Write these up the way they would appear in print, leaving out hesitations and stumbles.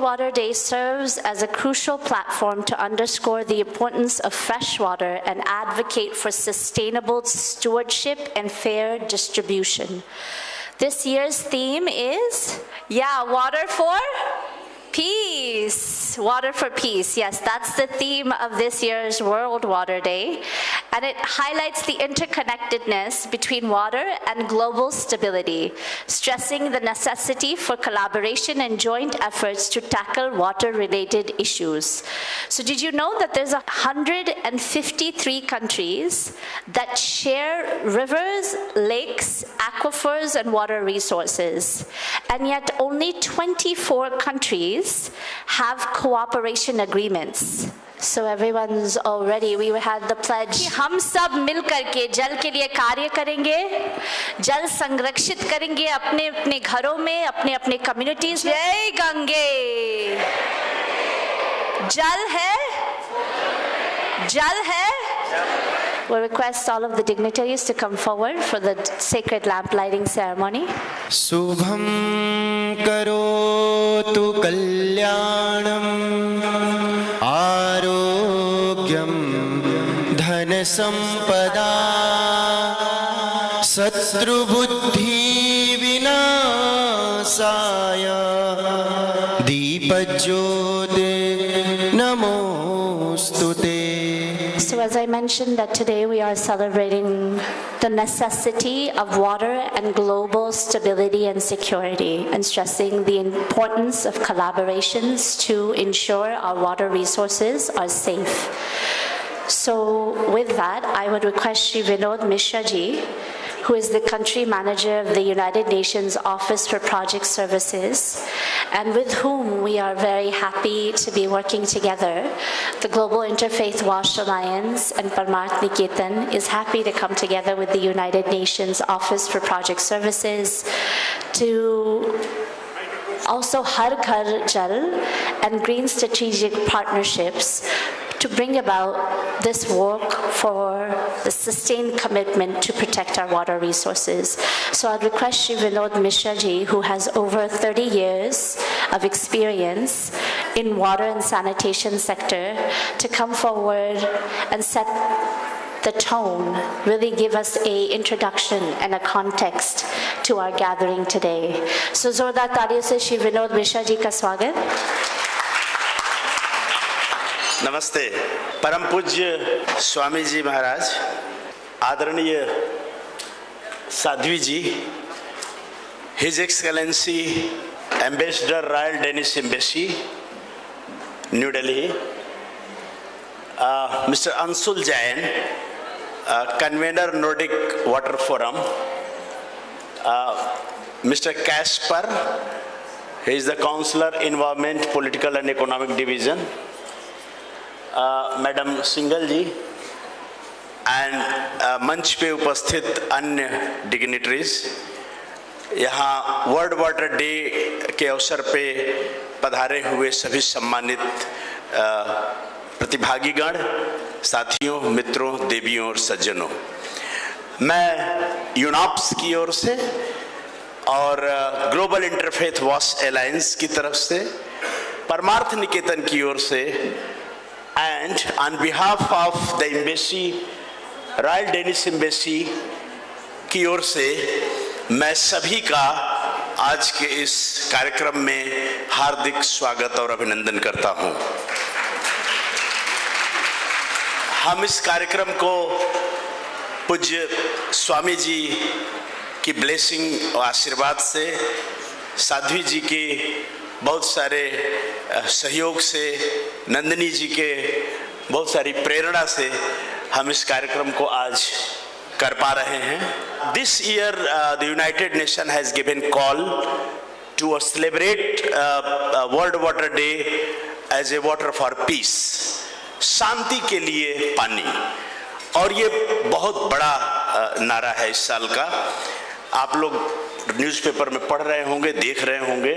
Water Day serves as a crucial platform to underscore the importance of fresh water and advocate for sustainable stewardship and fair distribution. This year's theme is, water for peace. Water for peace. Yes, that's the theme of this year's World Water Day. And it highlights the interconnectedness between water and global stability, stressing the necessity for collaboration and joint efforts to tackle water-related issues. So did you know that there's 153 countries that share rivers, lakes, aquifers, and water resources? And yet only 24 countries have cooperation agreements. So everyone's already, we had the pledge, हम सब मिलकर के जल के लिए कार्य करेंगे, जल संरक्षित करेंगे अपने अपने घरों में, अपने अपने कम्युनिटीज में। जय गंगे। जल है, जल है। We request all of the dignitaries to come forward for the sacred lamp lighting ceremony. Subham karotu kalyanam arogyam dhan sampada satru buddhi vinasaya deepajyode namostute. So as I mentioned that today we are celebrating the necessity of water and global stability and security, and stressing the importance of collaborations to ensure our water resources are safe. So with that, I would request Shri Vinod Mishra ji, who is the country manager of the United Nations Office for Project Services, and with whom we are very happy to be working together. The Global Interfaith Wash Alliance and Parmarth Niketan is happy to come together with the United Nations Office for Project Services to also Har Ghar Jal and green strategic partnerships to bring about this work for the sustained commitment to protect our water resources. So I'd request Shri Vinod Mishra ji, who has over 30 years of experience in water and sanitation sector, to come forward and set the tone, really give us an introduction and a context to our gathering today. So zordar taaliyon se Shri Vinod Mishra ji ka swagat. नमस्ते। परम पूज्य स्वामी जी महाराज, आदरणीय Sadhvi ji, his excellency ambassador royal Danish embassy New Delhi, mister Anshul Jain, convener Nordic water forum, mister Kasper, he is the counselor environment political and economic division, madam Singhal ji, and मंच पे उपस्थित अन्य dignitaries, यहाँ world Water day के अवसर पे पधारे हुए सभी सम्मानित प्रतिभागीगण, साथियों, मित्रों, देवियों और सज्जनों, मैं यूनॉप्स की ओर से और ग्लोबल इंटरफेथ वॉश अलायंस की तरफ से, परमार्थ निकेतन की ओर से, and on behalf of the embassy, Royal Danish Embassy की ओर से मैं सभी का आज के इस कार्यक्रम में हार्दिक स्वागत और अभिनंदन करता हूं। हम इस कार्यक्रम को पूज्य स्वामी जी की ब्लेसिंग और आशीर्वाद से, साध्वी जी की बहुत सारे सहयोग से, नंदिनी जी के बहुत सारी प्रेरणा से हम इस कार्यक्रम को आज कर पा रहे हैं। This year the United Nation has given call to celebrate World Water Day as a water for peace, शांति के लिए पानी, और ये बहुत बड़ा नारा है इस साल का। आप लोग न्यूज़पेपर में पढ़ रहे होंगे, देख रहे होंगे,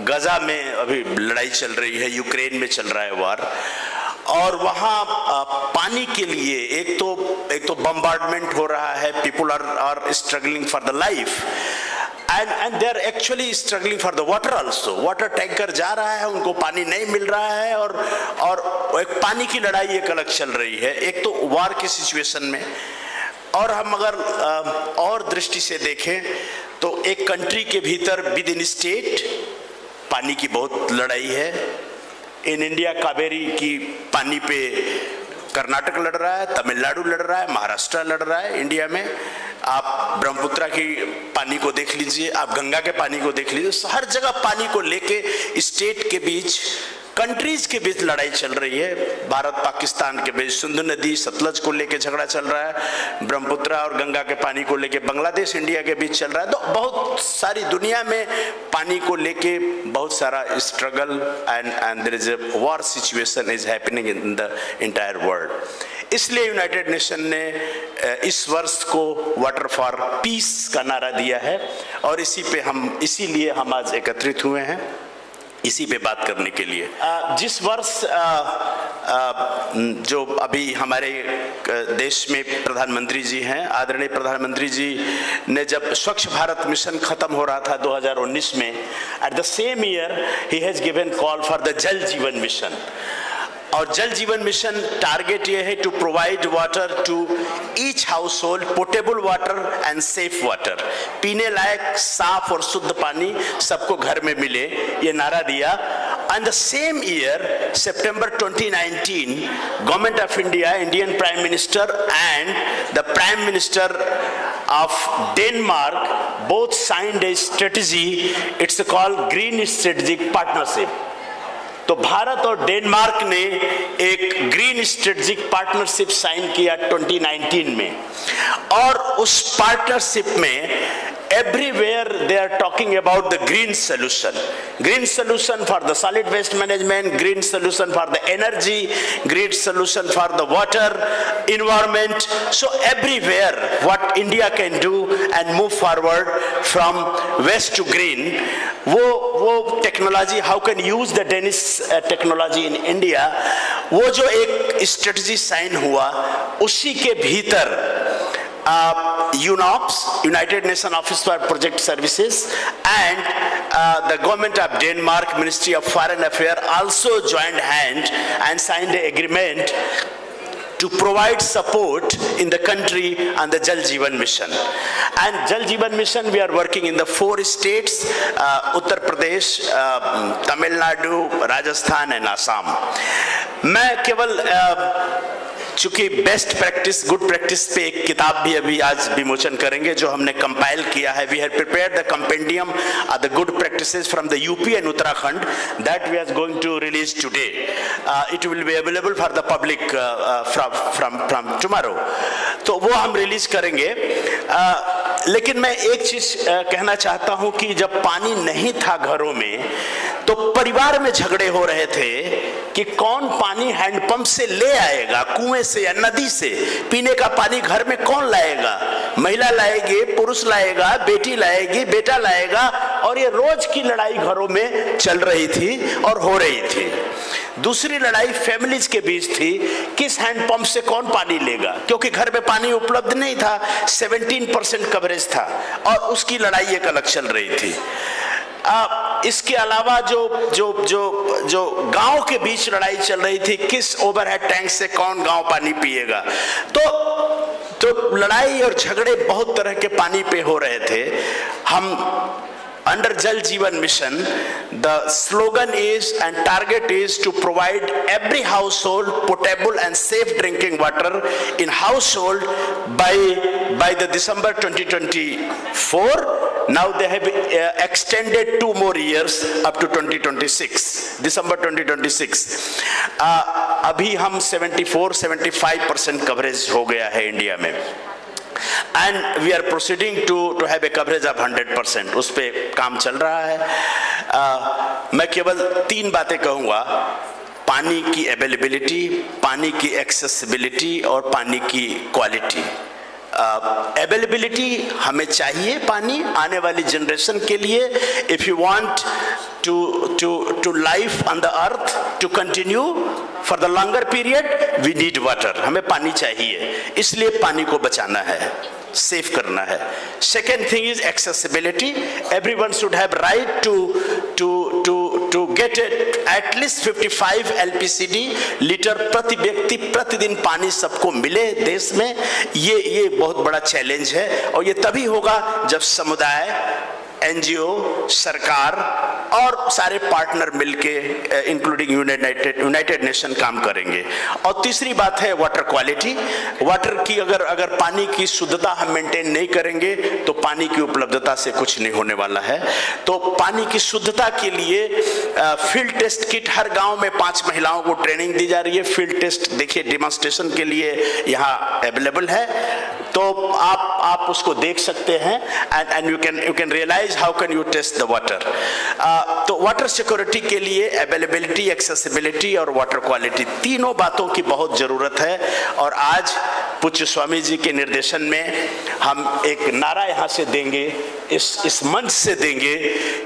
गजा में अभी लड़ाई चल रही है, यूक्रेन में चल रहा है वार, और वहाँ पानी के लिए एक तो बम्बार्डमेंट हो रहा है, people are struggling for the life, and they are actually struggling for the water also. Water tanker जा रहा है, उनको पानी नहीं मिल रहा है, और एक पानी की लड़ाई एक अलग चल रही है, एक तो वार की सिचुएशन में। और हम अगर और दृष्टि से देखें तो एक कंट्री के भीतर विद इन स्टेट पानी की बहुत लड़ाई है। इन इंडिया कावेरी की पानी पे कर्नाटक लड़ रहा है, तमिलनाडु लड़ रहा है, महाराष्ट्र लड़ रहा है। इंडिया में आप ब्रह्मपुत्र की पानी को देख लीजिए, आप गंगा के पानी को देख लीजिए, हर जगह पानी को लेके स्टेट के बीच, कंट्रीज के बीच लड़ाई चल रही है। भारत पाकिस्तान के बीच सिंधु नदी सतलज को लेके झगड़ा चल रहा है, ब्रह्मपुत्र और गंगा के पानी को लेके बांग्लादेश इंडिया के बीच चल रहा है। तो बहुत सारी दुनिया में पानी को लेके बहुत सारा struggle and there is a war situation is happening in the entire world. इसलिए यूनाइटेड नेशन ने इस वर्ष को वाटर फॉर पीस का नारा दिया है, और इसीलिए हम आज एकत्रित हुए हैं इसी पे बात करने के लिए। जिस वर्ष जो अभी हमारे देश में प्रधानमंत्री जी हैं, आदरणीय प्रधानमंत्री जी ने जब स्वच्छ भारत मिशन खत्म हो रहा था 2019 में, at the same year he has given call for the जल जीवन मिशन। और जल जीवन मिशन टारगेट ये है to provide water to each household, portable water and safe water, पीने लायक साफ और शुद्ध पानी सबको घर में मिले, ये नारा दिया। And the same year September 2019 government of India, Indian prime minister and the prime minister of Denmark both signed A strategy, it's called green strategic partnership. तो भारत और डेनमार्क ने एक ग्रीन स्ट्रेटेजिक पार्टनरशिप साइन किया 2019 में, और उस partnership में everywhere they are talking about the green solution for the solid waste management, green solution for the energy, green solution for the water, environment. So everywhere what India can do and move forward from west to green, वो technology, how can use the Danish technology in India, वो जो एक strategy sign हुआ, उसी के भीतर UNOPS, United Nations Office for Project Services, and the government of Denmark, Ministry of Foreign Affairs also joined hand and signed an agreement to provide support in the country on the Jal Jeevan Mission. And Jal Jeevan Mission, we are working in the 4 states, Uttar Pradesh, Tamil Nadu, Rajasthan and Assam. मैं केवल चूंकि best practice, good practice पे एक किताब भी अभी आज विमोचन करेंगे जो हमने कंपाइल किया है। We have prepared the compendium of the good practices from the UP and Uttarakhand, that we are going to release today. It will be available for the public from tomorrow, तो वो हम रिलीज करेंगे। लेकिन मैं एक चीज कहना चाहता हूं कि जब पानी नहीं था घरों में, तो परिवार में झगड़े हो रहे थे कि कौन पानी हैंडपंप से ले आएगा, कुएं से या नदी से। पीने का पानी घर में कौन लाएगा? महिला लाएगी, पुरुष लाएगा, बेटी लाएगी, बेटा लाएगा, और ये रोज की लड़ाई घरों में चल रही थी और हो रही थी। दूसरी लड़ाई फैमिलीज के बीच थी, किस हैंडपंप से कौन पानी लेगा, क्योंकि घर में पानी उपलब्ध नहीं था, 17% कवरेज था, और उसकी लड़ाई एक अलग चल रही थी। इसके अलावा जो गांव के बीच लड़ाई चल रही थी, किस ओवरहेड टैंक से कौन गांव पानी पिएगा। तो लड़ाई और झगड़े बहुत तरह के पानी पे हो रहे थे। हम under Jal Jeevan Mission, the slogan is and target is to provide every household potable and safe drinking water in household by the December 2024. Now they have extended 2 more years up to 2026, December 2026. अभी हम 74-75% coverage हो गया है India में, and we are proceeding to have a coverage of 100%. उस पे काम चल रहा है। मैं केवल 3 बातें कहूँगा: पानी की अवेलेबिलिटी, पानी की एक्सेसिबिलिटी और पानी की क्वालिटी। अवेलेबिलिटी हमें चाहिए पानी आने वाली जनरेशन के लिए। If you want to life on the earth to continue for the longer period, we need water. हमें पानी चाहिए, इसलिए पानी को बचाना है। सेव करना है। Second thing is accessibility. Everyone should have right to get at least 55 LPCD litre प्रति व्यक्ति प्रतिदिन पानी सबको मिले देश में। ये बहुत बड़ा चैलेंज है और ये तभी होगा जब समुदाय, NGO, सरकार और सारे पार्टनर मिलके इंक्लूडिंग यूनाइटेड नेशन काम करेंगे। और तीसरी बात है वाटर क्वालिटी। वाटर की अगर पानी की शुद्धता हम मेंटेन नहीं करेंगे तो पानी की उपलब्धता से कुछ नहीं होने वाला है। तो पानी की शुद्धता के लिए फील्ड टेस्ट किट हर गांव में 5 महिलाओं को ट्रेनिंग दी जा रही है। फील्ड टेस्ट देखिए डेमोन्स्ट्रेशन के लिए यहाँ अवेलेबल है, तो आप उसको देख सकते हैं and you can realise how can you taste the water. तो वाटर सिक्योरिटी के लिए अवेलेबिलिटी, एक्सेसिबिलिटी और वाटर क्वालिटी, तीनों बातों की बहुत जरूरत है। और आज पूज्य स्वामी जी के निर्देशन में हम एक नारा यहाँ से देंगे, इस मंच से देंगे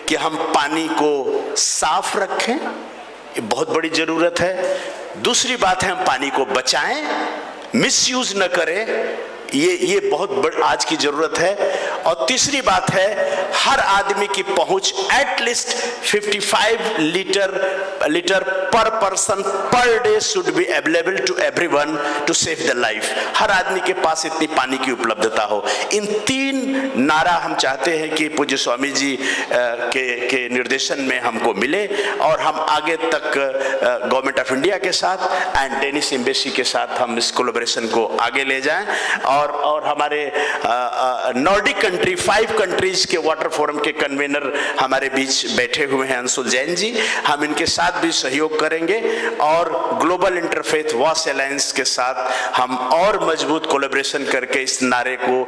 कि हम पानी को साफ रखें, ये बहुत बड़ी जरूरत है। दूसरी बात है हम पानी को बचाएं, मिसयूज न करें, ये बहुत आज की जरूरत है। और तीसरी बात है हर आदमी की पहुंच at least 55 litre per person per day should be available to everyone to save the life. हर आदमी के पास इतनी पानी की उपलब्धता हो। इन 3 नारा हम चाहते हैं कि पूज्य स्वामी जी के निर्देशन में हमको मिले और हम आगे तक गवर्नमेंट ऑफ इंडिया के साथ एंड डेनिश एम्बेसी के साथ हम इस कोलैबोरेशन को आगे ले जाएं। और हमारे नॉर्डिक कंट्री 5 कंट्रीज के वाटर फोरम के कन्वेनर हमारे बीच बैठे हुए हैं, अंशुल जैन जी, हम इनके साथ भी सहयोग करेंगे और ग्लोबल इंटरफेथ वॉश अलायंस के साथ हम और मजबूत कोलैबोरेशन करके इस नारे को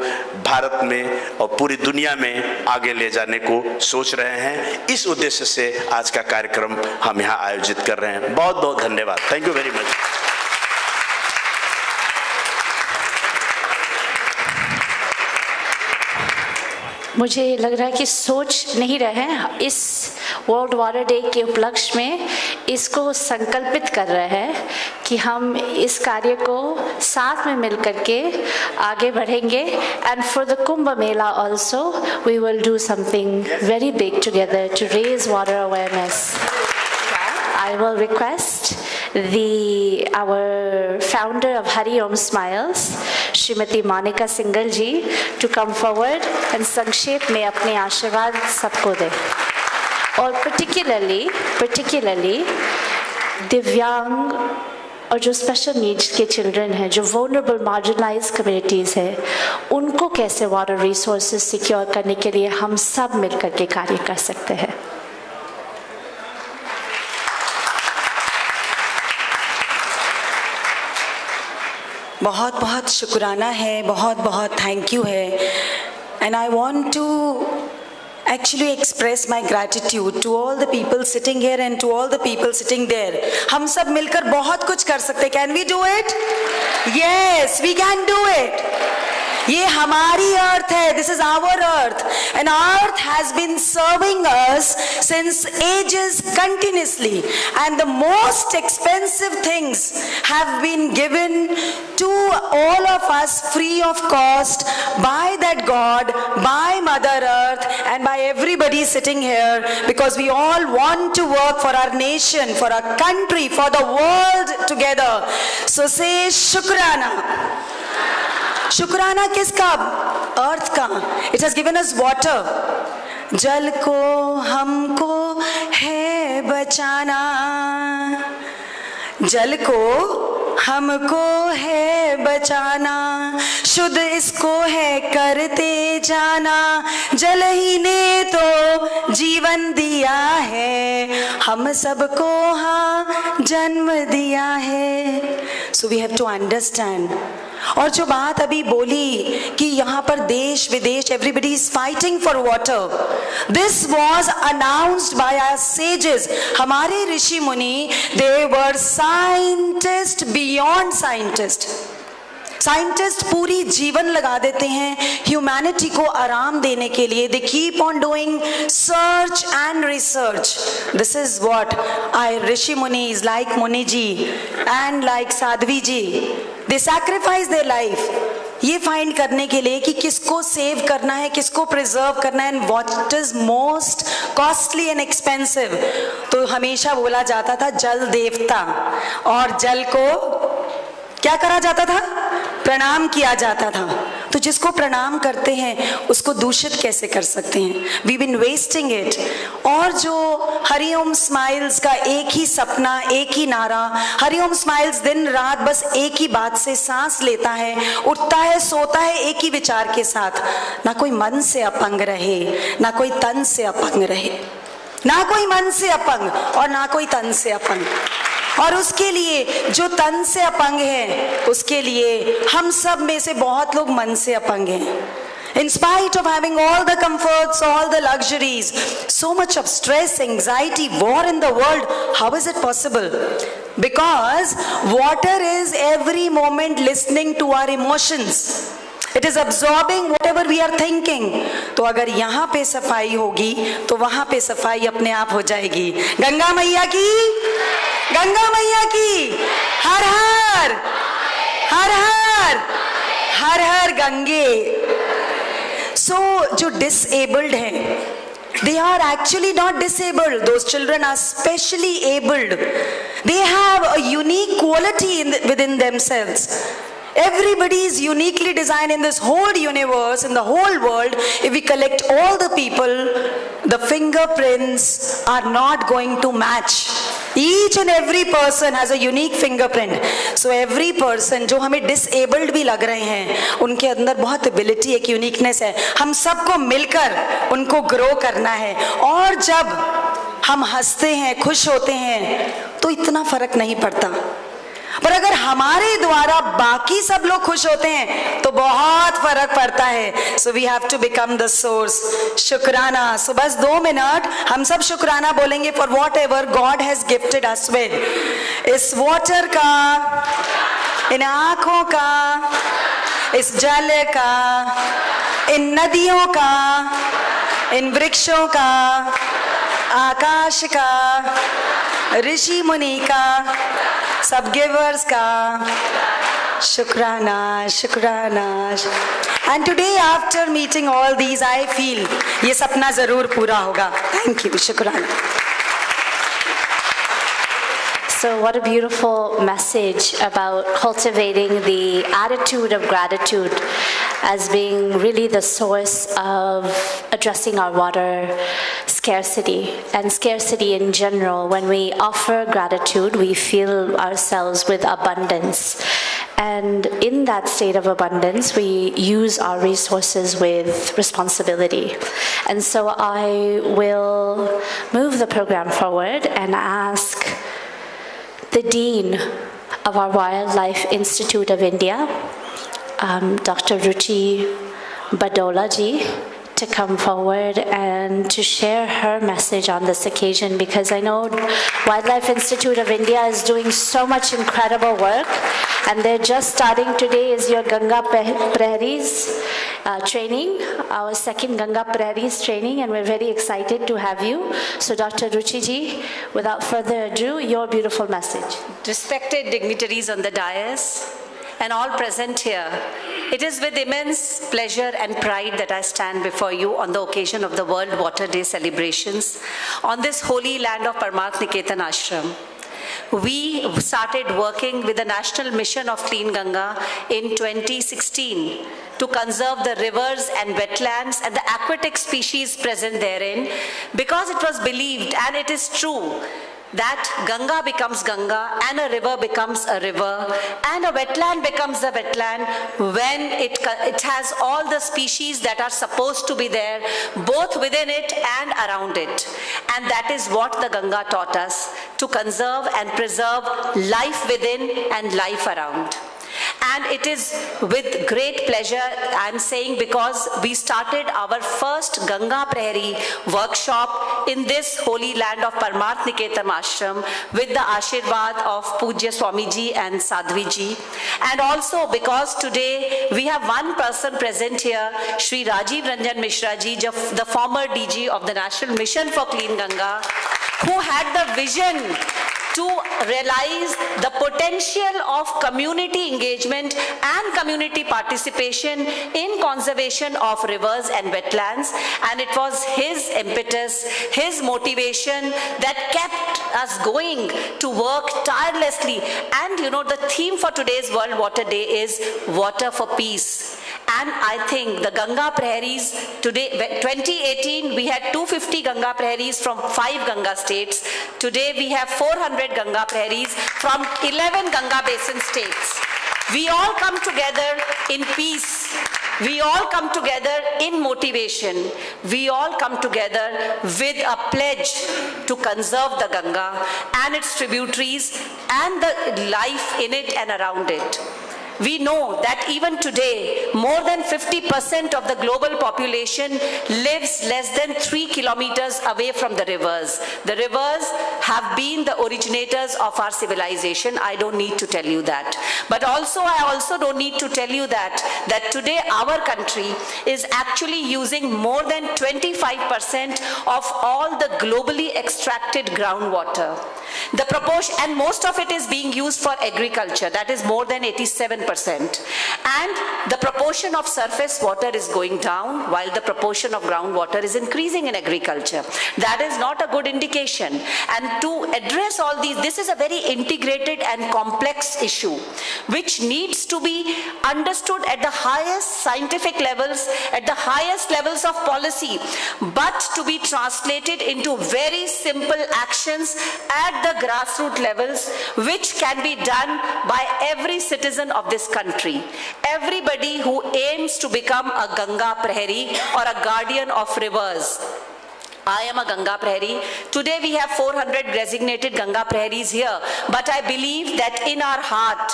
भारत में और पूरी दुनिया में आगे ले जाने को सोच रहे हैं। इस उद्देश्य से आज का कार्यक्रम हम यहाँ आयोजित कर रहे हैं। बहुत बहुत धन्यवाद। Thank you very much. मुझे लग रहा है कि सोच नहीं रहे हैं, इस वर्ल्ड वाटर डे के उपलक्ष्य में इसको संकल्पित कर रहे हैं कि हम इस कार्य को साथ में मिल करके आगे बढ़ेंगे। And for the Kumbh Mela also we will do something very big together to raise water awareness. I will request our founder of HariOm SMILES, Smt Monica Singhal ji, to come forward and संक्षेप में अपने आशीर्वाद सबको दे। और particularly दिव्यांग और जो special needs के चिल्ड्रन हैं, जो vulnerable marginalized communities हैं, उनको कैसे वाटर रिसोर्सेज सिक्योर करने के लिए हम सब मिलकर के कार्य कर सकते हैं। बहुत बहुत शुक्राना है, बहुत बहुत थैंक यू है। And I want to actually express my gratitude to all the people sitting here and to all the people sitting there. हम सब मिलकर बहुत कुछ कर सकते हैं। Can we do it? Yes, we can do it. ये हमारी अर्थ है, this is our earth, and earth has been serving us since ages continuously, and the most expensive things have been given to all of us free of cost by that God, by Mother Earth, and by everybody sitting here, because we all want to work for our nation, for our country, for the world together. So say Shukrana. शुक्राना किसका? अर्थ का। It has given us water. जल को हमको है बचाना, जल को हमको है बचाना, शुद्ध इसको है करते जाना, जल ही ने तो जीवन दिया है, हम सबको हाँ जन्म दिया है। So we have to understand. और जो बात अभी बोली कि यहाँ पर देश विदेश everybody is fighting for water, this was announced by our sages. हमारे ऋषि मुनि, they were scientist beyond scientist. Scientist पूरी जीवन लगा देते हैं ह्यूमैनिटी को आराम देने के लिए। They keep on doing search and research. This is what I Rishi munis like muni ji and like Sadhvi ji, they sacrifice their life ये फाइंड करने के लिए कि किसको सेव करना है, किसको प्रिजर्व करना है, and what is most costly and expensive. तो हमेशा बोला जाता था जल देवता, और जल को क्या करा जाता था? प्रणाम किया जाता था। तो जिसको प्रणाम करते हैं उसको दूषित कैसे कर सकते हैं? We been wasting it. और जो हरिओम स्माइल्स का एक ही सपना, एक ही नारा, हरिओम स्माइल्स दिन रात बस एक ही बात से सांस लेता है, उठता है, सोता है एक ही विचार के साथ, ना कोई मन से अपंग रहे, ना कोई तन से अपंग रहे, ना कोई मन से अपंग और ना कोई तन से अपंग। और उसके लिए जो तन से अपंग है, उसके लिए हम सब में से बहुत लोग मन से अपंग हैं। In spite of having all the comforts, all the luxuries, so much of stress, anxiety, war in the world, how is it possible? Because water is every moment listening to our emotions. It is absorbing whatever we are thinking. तो अगर यहाँ पे सफाई होगी तो वहाँ पे सफाई अपने आप हो जाएगी। गंगा मैया की, गंगा मैया की, हर हर हर हर हर हर गंगे। So जो disabled हैं, they are actually not disabled. Those children are specially abled. They have a unique quality within themselves. Everybody is uniquely designed in this whole universe, in the whole world. If we collect all the people, the fingerprints are not going to match. Each and every person has a unique fingerprint. So every person जो हमें disabled भी लग रहे हैं, उनके अंदर बहुत ability, एक uniqueness है। हम सबको मिलकर उनको grow करना है। और जब हम हंसते हैं, खुश होते हैं, तो इतना फर्क नहीं पड़ता। पर अगर हमारे द्वारा बाकी सब लोग खुश होते हैं तो बहुत फर्क पड़ता है। So we have to become the source. शुक्राना। सो बस 2 मिनट हम सब शुक्राना बोलेंगे for whatever God has gifted us with. इस वाटर का, इन आंखों का, इस जल का, इन नदियों का, इन वृक्षों का, आकाश का, ऋषि मुनि का, सब गिवर्स का शुक्राना, शुक्राना। And today after meeting all these I feel ये सपना जरूर पूरा होगा। थैंक यू, शुक्राना। So what a beautiful message about cultivating the attitude of gratitude as being really the source of addressing our water scarcity and scarcity in general. When we offer gratitude, we fill ourselves with abundance. And in that state of abundance, we use our resources with responsibility. And so I will move the program forward and ask the Dean of our Wildlife Institute of India, Dr. Ruchi Badola ji, to come forward and to share her message on this occasion, because I know Wildlife Institute of India is doing so much incredible work, and they're just starting today is your Ganga Prairies training, our second Ganga Prairies training, and we're very excited to have you. So Dr. Ruchi ji, without further ado, your beautiful message. Respected dignitaries on the dais and all present here, it is with immense pleasure and pride that I stand before you on the occasion of the World Water Day celebrations on this holy land of Parmarth Niketan ashram. We started working with the National Mission of Clean Ganga in 2016 to conserve the rivers and wetlands and the aquatic species present therein, because it was believed, and it is true, that Ganga becomes Ganga and a river becomes a river and a wetland becomes a wetland when it has all the species that are supposed to be there, both within it and around it. And that is what the Ganga taught us, to conserve and preserve life within and life around. And it is with great pleasure I'm saying, because we started our first Ganga Prairie workshop in this holy land of Parmarth Niketan ashram with the Ashirwad of Pujya Swami ji and Sadhvi ji. And also because today we have one person present here, Shri Rajiv Ranjan Mishra ji, the former DG of the National Mission for Clean Ganga, who had the vision to realize the potential of community engagement and community participation in conservation of rivers and wetlands. And it was his impetus, his motivation that kept us going to work tirelessly. And you know, the theme for today's World Water Day is Water for Peace. And I think the Ganga Praharies today, 2018, we had 250 Ganga Praharies from 5 Ganga states. Today we have 400 Ganga Praharies from 11 Ganga Basin states. We all come together in peace. We all come together in motivation. We all come together with a pledge to conserve the Ganga and its tributaries and the life in it and around it. We know that even today, more than 50% of the global population lives less than 3 kilometers away from the rivers. The rivers have been the originators of our civilization. I don't need to tell you that. But also, I also don't need to tell you that today our country is actually using more than 25% of all the globally extracted groundwater. The proportion, and most of it is being used for agriculture, that is more than 87%. And the proportion of surface water is going down while the proportion of groundwater is increasing in agriculture. That is not a good indication. And to address all these, this is a very integrated and complex issue which needs to be understood at the highest scientific levels, at the highest levels of policy, but to be translated into very simple actions at the grassroots levels, which can be done by every citizen of this country. Everybody who aims to become a Ganga Prahari or a guardian of rivers. I am a Ganga Prahari. Today we have 400 designated Ganga Praharis here, but I believe that in our heart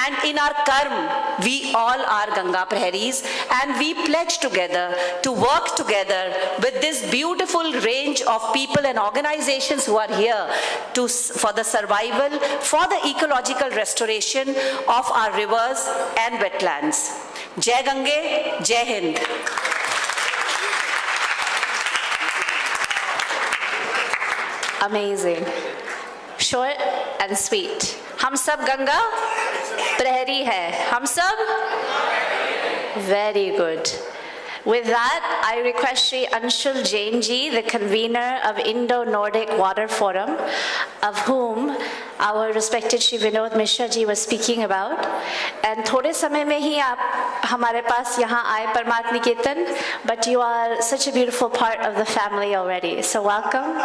and in our karma, we all are Ganga Praharis, and we pledge together to work together with this beautiful range of people and organizations who are here for the survival, for the ecological restoration of our rivers and wetlands. Jai Gange, Jai Hind. Amazing. Short and sweet. हम सब गंगा प्रहरी है. हम सब? Very good. With that, I request Shri Anshul Jain ji, the convener of Indo-Nordic Water Forum, of whom our respected Shri Vinod Mishra ji was speaking about. And थोड़े समय में ही आप हमारे पास यहाँ आए Parmarth Niketan, but you are such a beautiful part of the family already. So welcome,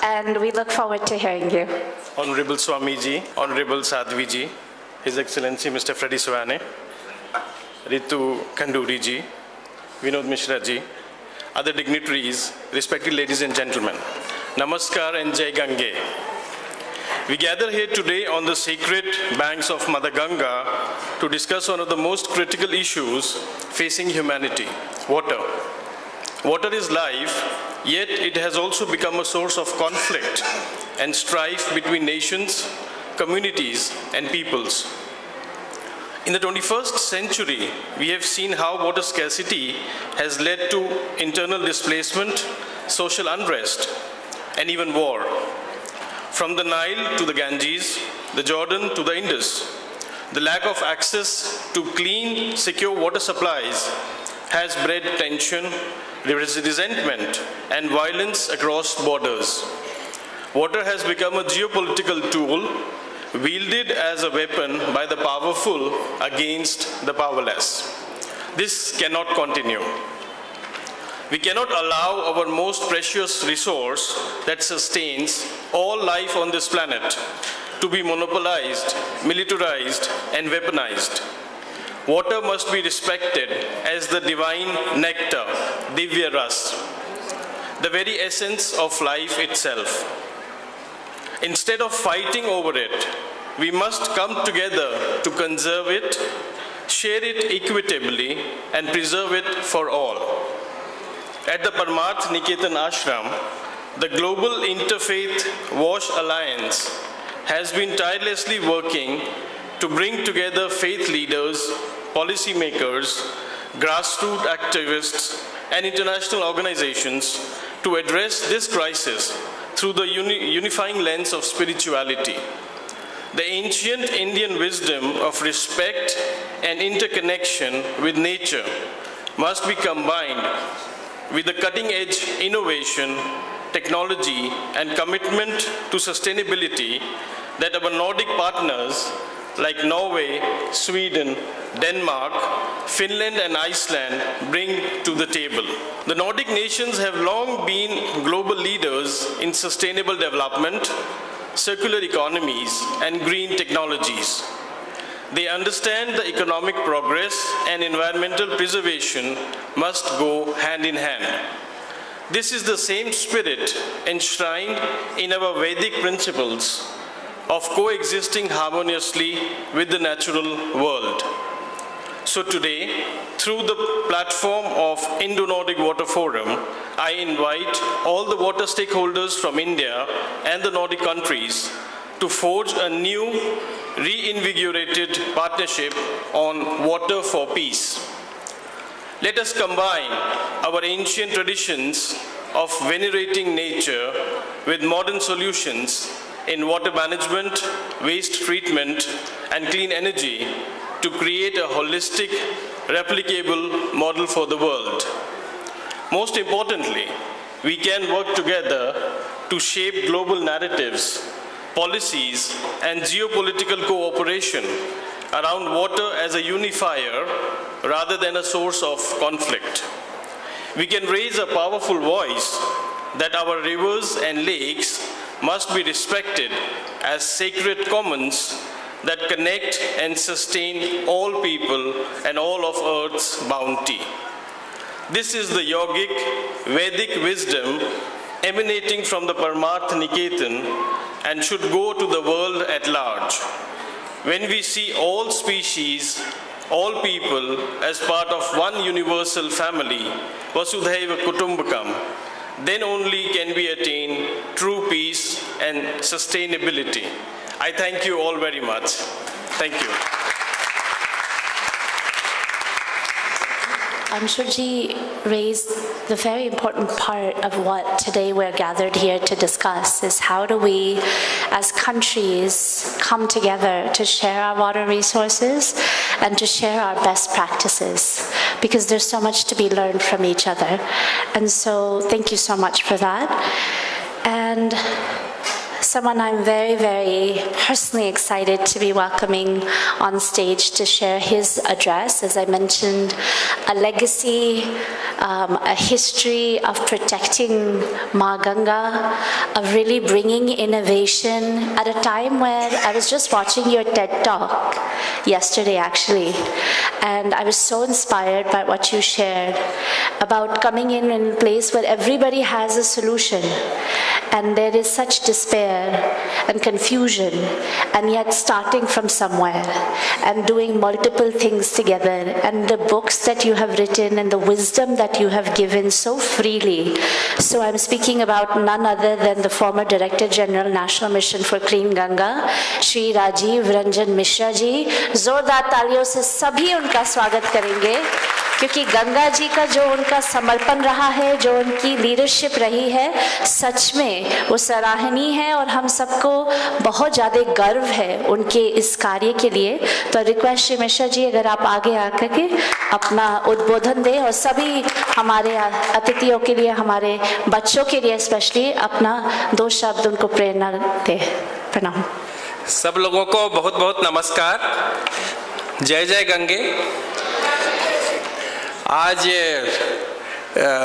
and we look forward to hearing you. Honorable Swami ji, Honorable Sadhvi ji, His Excellency Mr. Freddy Svane, Ritu Khanduri ji, Vinod Mishra ji, other dignitaries, respected ladies and gentlemen, Namaskar and Jai Gange. We gather here today on the sacred banks of Mother Ganga to discuss one of the most critical issues facing humanity, water. Water is life, yet it has also become a source of conflict and strife between nations, communities, and peoples. In the 21st century, we have seen how water scarcity has led to internal displacement, social unrest, and even war. From the Nile to the Ganges, the Jordan to the Indus, the lack of access to clean, secure water supplies has bred tension, resentment, and violence across borders. Water has become a geopolitical tool wielded as a weapon by the powerful against the powerless. This cannot continue. We cannot allow our most precious resource that sustains all life on this planet to be monopolized, militarized, and weaponized. Water must be respected as the divine nectar, Divya Ras, the very essence of life itself. Instead of fighting over it, we must come together to conserve it, share it equitably, and preserve it for all. At the Parmarth Niketan Ashram, the Global Interfaith Wash Alliance has been tirelessly working to bring together faith leaders, policymakers, grassroots activists, and international organizations to address this crisis through the unifying lens of spirituality. The ancient Indian wisdom of respect and interconnection with nature must be combined with the cutting-edge innovation, technology, and commitment to sustainability that our Nordic partners like Norway, Sweden, Denmark, Finland, and Iceland bring to the table. The Nordic nations have long been global leaders in sustainable development, circular economies, and green technologies. They understand the economic progress and environmental preservation must go hand in hand. This is the same spirit enshrined in our Vedic principles of coexisting harmoniously with the natural world. So today, through the platform of Indo-Nordic Water Forum, I invite all the water stakeholders from India and the Nordic countries to forge a new, reinvigorated partnership on water for peace. Let us combine our ancient traditions of venerating nature with modern solutions in water management, waste treatment, and clean energy to create a holistic, replicable model for the world. Most importantly, we can work together to shape global narratives, policies, and geopolitical cooperation around water as a unifier rather than a source of conflict. We can raise a powerful voice that our rivers and lakes must be respected as sacred commons that connect and sustain all people and all of Earth's bounty. This is the yogic, Vedic wisdom emanating from the Parmarth Niketan and should go to the world at large. When we see all species, all people as part of one universal family, Vasudhaiva Kutumbakam, then only can we attain true peace and sustainability. I thank you all very much. Thank you. Anshulji raised the very important part of what today we're gathered here to discuss is how do we as countries come together to share our water resources and to share our best practices, because there's so much to be learned from each other. And so thank you so much for that. And someone I'm very, very personally excited to be welcoming on stage to share his address. As I mentioned, a legacy, a history of protecting Ma Ganga, of really bringing innovation at a time when I was just watching your TED Talk yesterday, actually, and I was so inspired by what you shared about coming in a place where everybody has a solution, and there is such despair and confusion, and yet starting from somewhere and doing multiple things together, and the books that you have written and the wisdom that you have given so freely. So I'm speaking about none other than the former Director General National Mission for Clean Ganga, Shri Rajiv Ranjan Mishra ji. जोरदार तालियों से सभी उनका स्वागत करेंगे, क्योंकि गंगा जी का जो उनका समर्पण रहा है, जो उनकी लीडरशिप रही है, सच में वो सराहनीय है और हम सबको बहुत ज़्यादा गर्व है उनके इस कार्य के लिए। तो रिक्वेस्ट श्री मिश्रा जी, अगर आप आगे आकर के अपना उद्बोधन दें और सभी हमारे अतिथियों के लिए, हमारे बच्चों के लिए स्पेशली अपना 2 शब्द उनको प्रेरणा दें। प्रणाम। सब लोगों को बहुत बहुत नमस्कार। जय जय गंगे। आज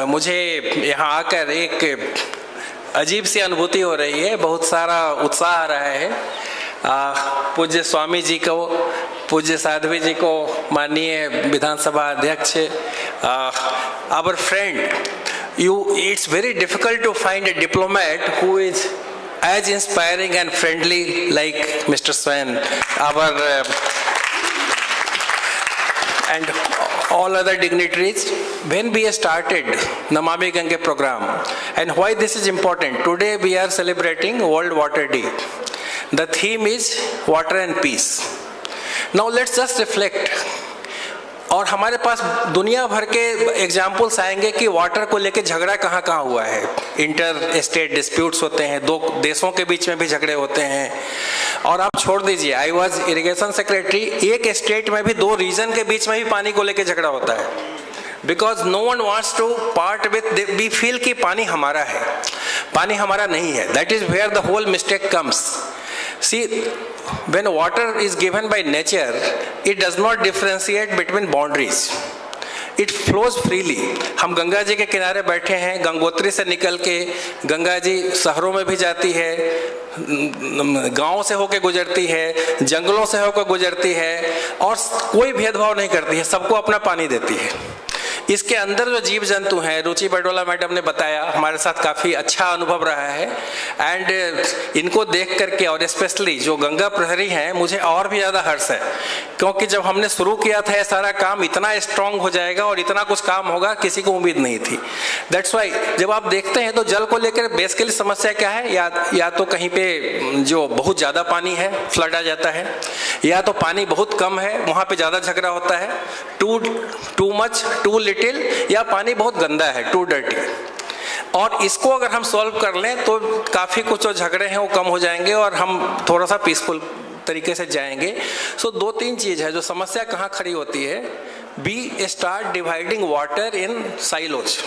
मुझे यहाँ आकर एक अजीब सी अनुभूति हो रही है, बहुत सारा उत्साह आ रहा है। पूज्य स्वामी जी को, पूज्य साध्वी जी को, माननीय विधानसभा अध्यक्ष, our friend, it's very difficult to find a diplomat who is as inspiring and friendly like Mr. Svane, and all other dignitaries. When we started Namami Gange program, and why this is important, today we are celebrating World Water Day. The theme is water and peace. Now let's just reflect और हमारे पास दुनिया भर के examples आएंगे कि water को लेके झगड़ा कहाँ कहाँ हुआ है। इंटर स्टेट डिस्प्यूट्स होते हैं, दो देशों के बीच में भी झगड़े होते हैं। और आप छोड़ दीजिए, आई वॉज इरिगेशन सेक्रेटरी, एक स्टेट में भी दो रीजन के बीच में भी पानी को लेके झगड़ा होता है, because no one wants to part with, we feel कि पानी हमारा है, पानी हमारा नहीं है। That is where the whole mistake comes. See, when water is given by nature, it does not differentiate between boundaries. It flows freely. हम गंगा जी के किनारे बैठे हैं, गंगोत्री से निकल के गंगा जी शहरों में भी जाती है, गाँव से होकर गुजरती है, जंगलों से होकर गुजरती है, और कोई भेदभाव नहीं करती है, सबको अपना पानी देती है। इसके अंदर जो जीव जंतु हैं, रुचि बडोला मैडम ने बताया, हमारे साथ काफ़ी अच्छा अनुभव रहा है। एंड इनको देख करके, और स्पेशली जो गंगा प्रहरी हैं, मुझे और भी ज़्यादा हर्ष है, क्योंकि जब हमने शुरू किया था ये सारा काम इतना स्ट्रांग हो जाएगा और इतना कुछ काम होगा, किसी को उम्मीद नहीं थी। दैट्स वाई जब आप देखते हैं तो जल को लेकर बेसिकली समस्या क्या है, या तो कहीं पे जो बहुत ज़्यादा पानी है फ्लड आ जाता है, या तो पानी बहुत कम है वहाँ पे ज़्यादा झगड़ा होता है, टू मच टू लिटिल, या पानी बहुत गंदा है, टू डर्टी। और इसको अगर हम सॉल्व कर लें तो काफ़ी कुछ जो झगड़े हैं वो कम हो जाएंगे और हम थोड़ा सा पीसफुल तरीके से जाएंगे। सो दो तीन चीज़ है जो समस्या कहाँ खड़ी होती है। We start dividing water in silos.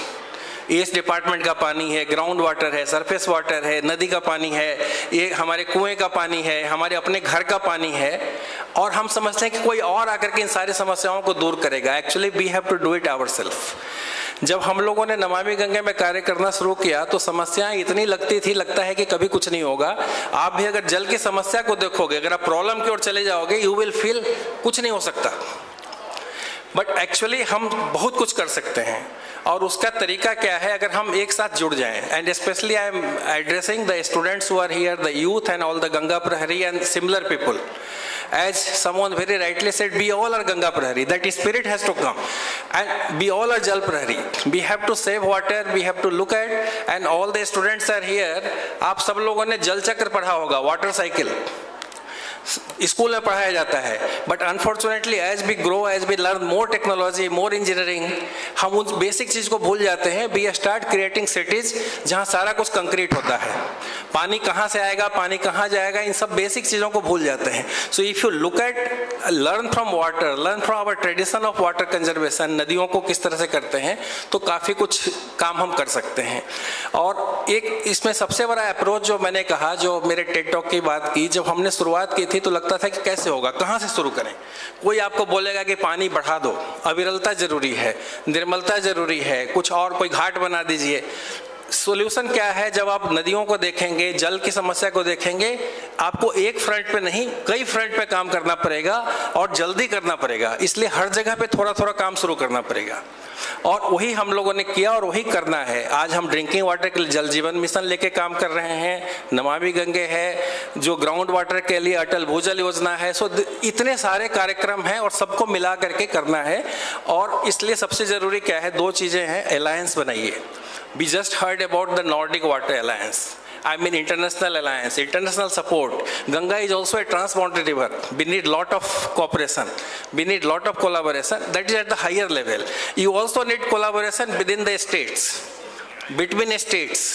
इस डिपार्टमेंट का पानी है, ग्राउंड वाटर है, सरफेस वाटर है, नदी का पानी है, ये हमारे कुएं का पानी है, हमारे अपने घर का पानी है, और हम समझते हैं कि कोई और आकर के इन सारी समस्याओं को दूर करेगा। Actually we have to do it ourself. जब हम लोगों ने नमामि गंगे में कार्य करना शुरू किया तो समस्याएं इतनी लगता है कि कभी कुछ नहीं होगा। आप भी अगर जल की समस्या को देखोगे, अगर आप प्रॉब्लम की ओर चले जाओगे, यू विल फील कुछ नहीं हो सकता, बट एक्चुअली हम बहुत कुछ कर सकते हैं। और उसका तरीका क्या है, अगर हम एक साथ जुड़ जाएं, and specially I am addressing the students who are here, the youth and all the Ganga Prahari and similar people. As someone very rightly said, we all are Ganga Prahari. That spirit has to come, and we all are Jal Prahari. We have to save water. We have to look at, and all the students are here. आप सब लोगों ने जल चक्र पढ़ा होगा, water cycle school में पढ़ाया जाता है. But unfortunately as we grow, as we learn more technology, more engineering, हम उस बेसिक चीज को भूल जाते हैं. वी स्टार्ट क्रिएटिंग सिटीज जहां सारा कुछ कंक्रीट होता है. पानी कहाँ से आएगा, पानी कहाँ जाएगा, इन सब बेसिक चीजों को भूल जाते हैं. So if you look at, learn from water, learn from our tradition of water conservation, नदियों को किस तरह से करते हैं, तो काफी कुछ काम हम कर सकते हैं. और एक इसमें सबसे बड़ा अप्रोच जो मैंने कहा, जो मेरे टेड टॉक की बात की, जब हमने शुरुआत की थी तो लगता था कि कैसे होगा, कहाँ से शुरू करें. कोई आपको बोलेगा कि पानी बढ़ा दो, अविरलता जरूरी है, निर्मलता जरूरी है, कुछ और कोई घाट बना दीजिए. सॉल्यूशन क्या है? जब आप नदियों को देखेंगे, जल की समस्या को देखेंगे, आपको एक फ्रंट पे नहीं, कई फ्रंट पे काम करना पड़ेगा और जल्दी करना पड़ेगा. इसलिए हर जगह पे थोड़ा थोड़ा काम शुरू करना पड़ेगा. और वही हम लोगों ने किया और वही करना है. आज हम ड्रिंकिंग वाटर के लिए जल जीवन मिशन लेके काम कर रहे हैं, नमामि गंगे है, जो ग्राउंड वाटर के लिए अटल भूजल योजना है. सो इतने सारे कार्यक्रम हैं और सबको मिला करके करना है. और इसलिए सबसे जरूरी क्या है, दो चीजें हैं. अलायंस बनाइए. We just heard about the Nordic Water Alliance. I mean international alliance, international support. Ganga is also a transboundary river. We need lot of cooperation. We need lot of collaboration. That is at the higher level. You also need collaboration within the states, between states.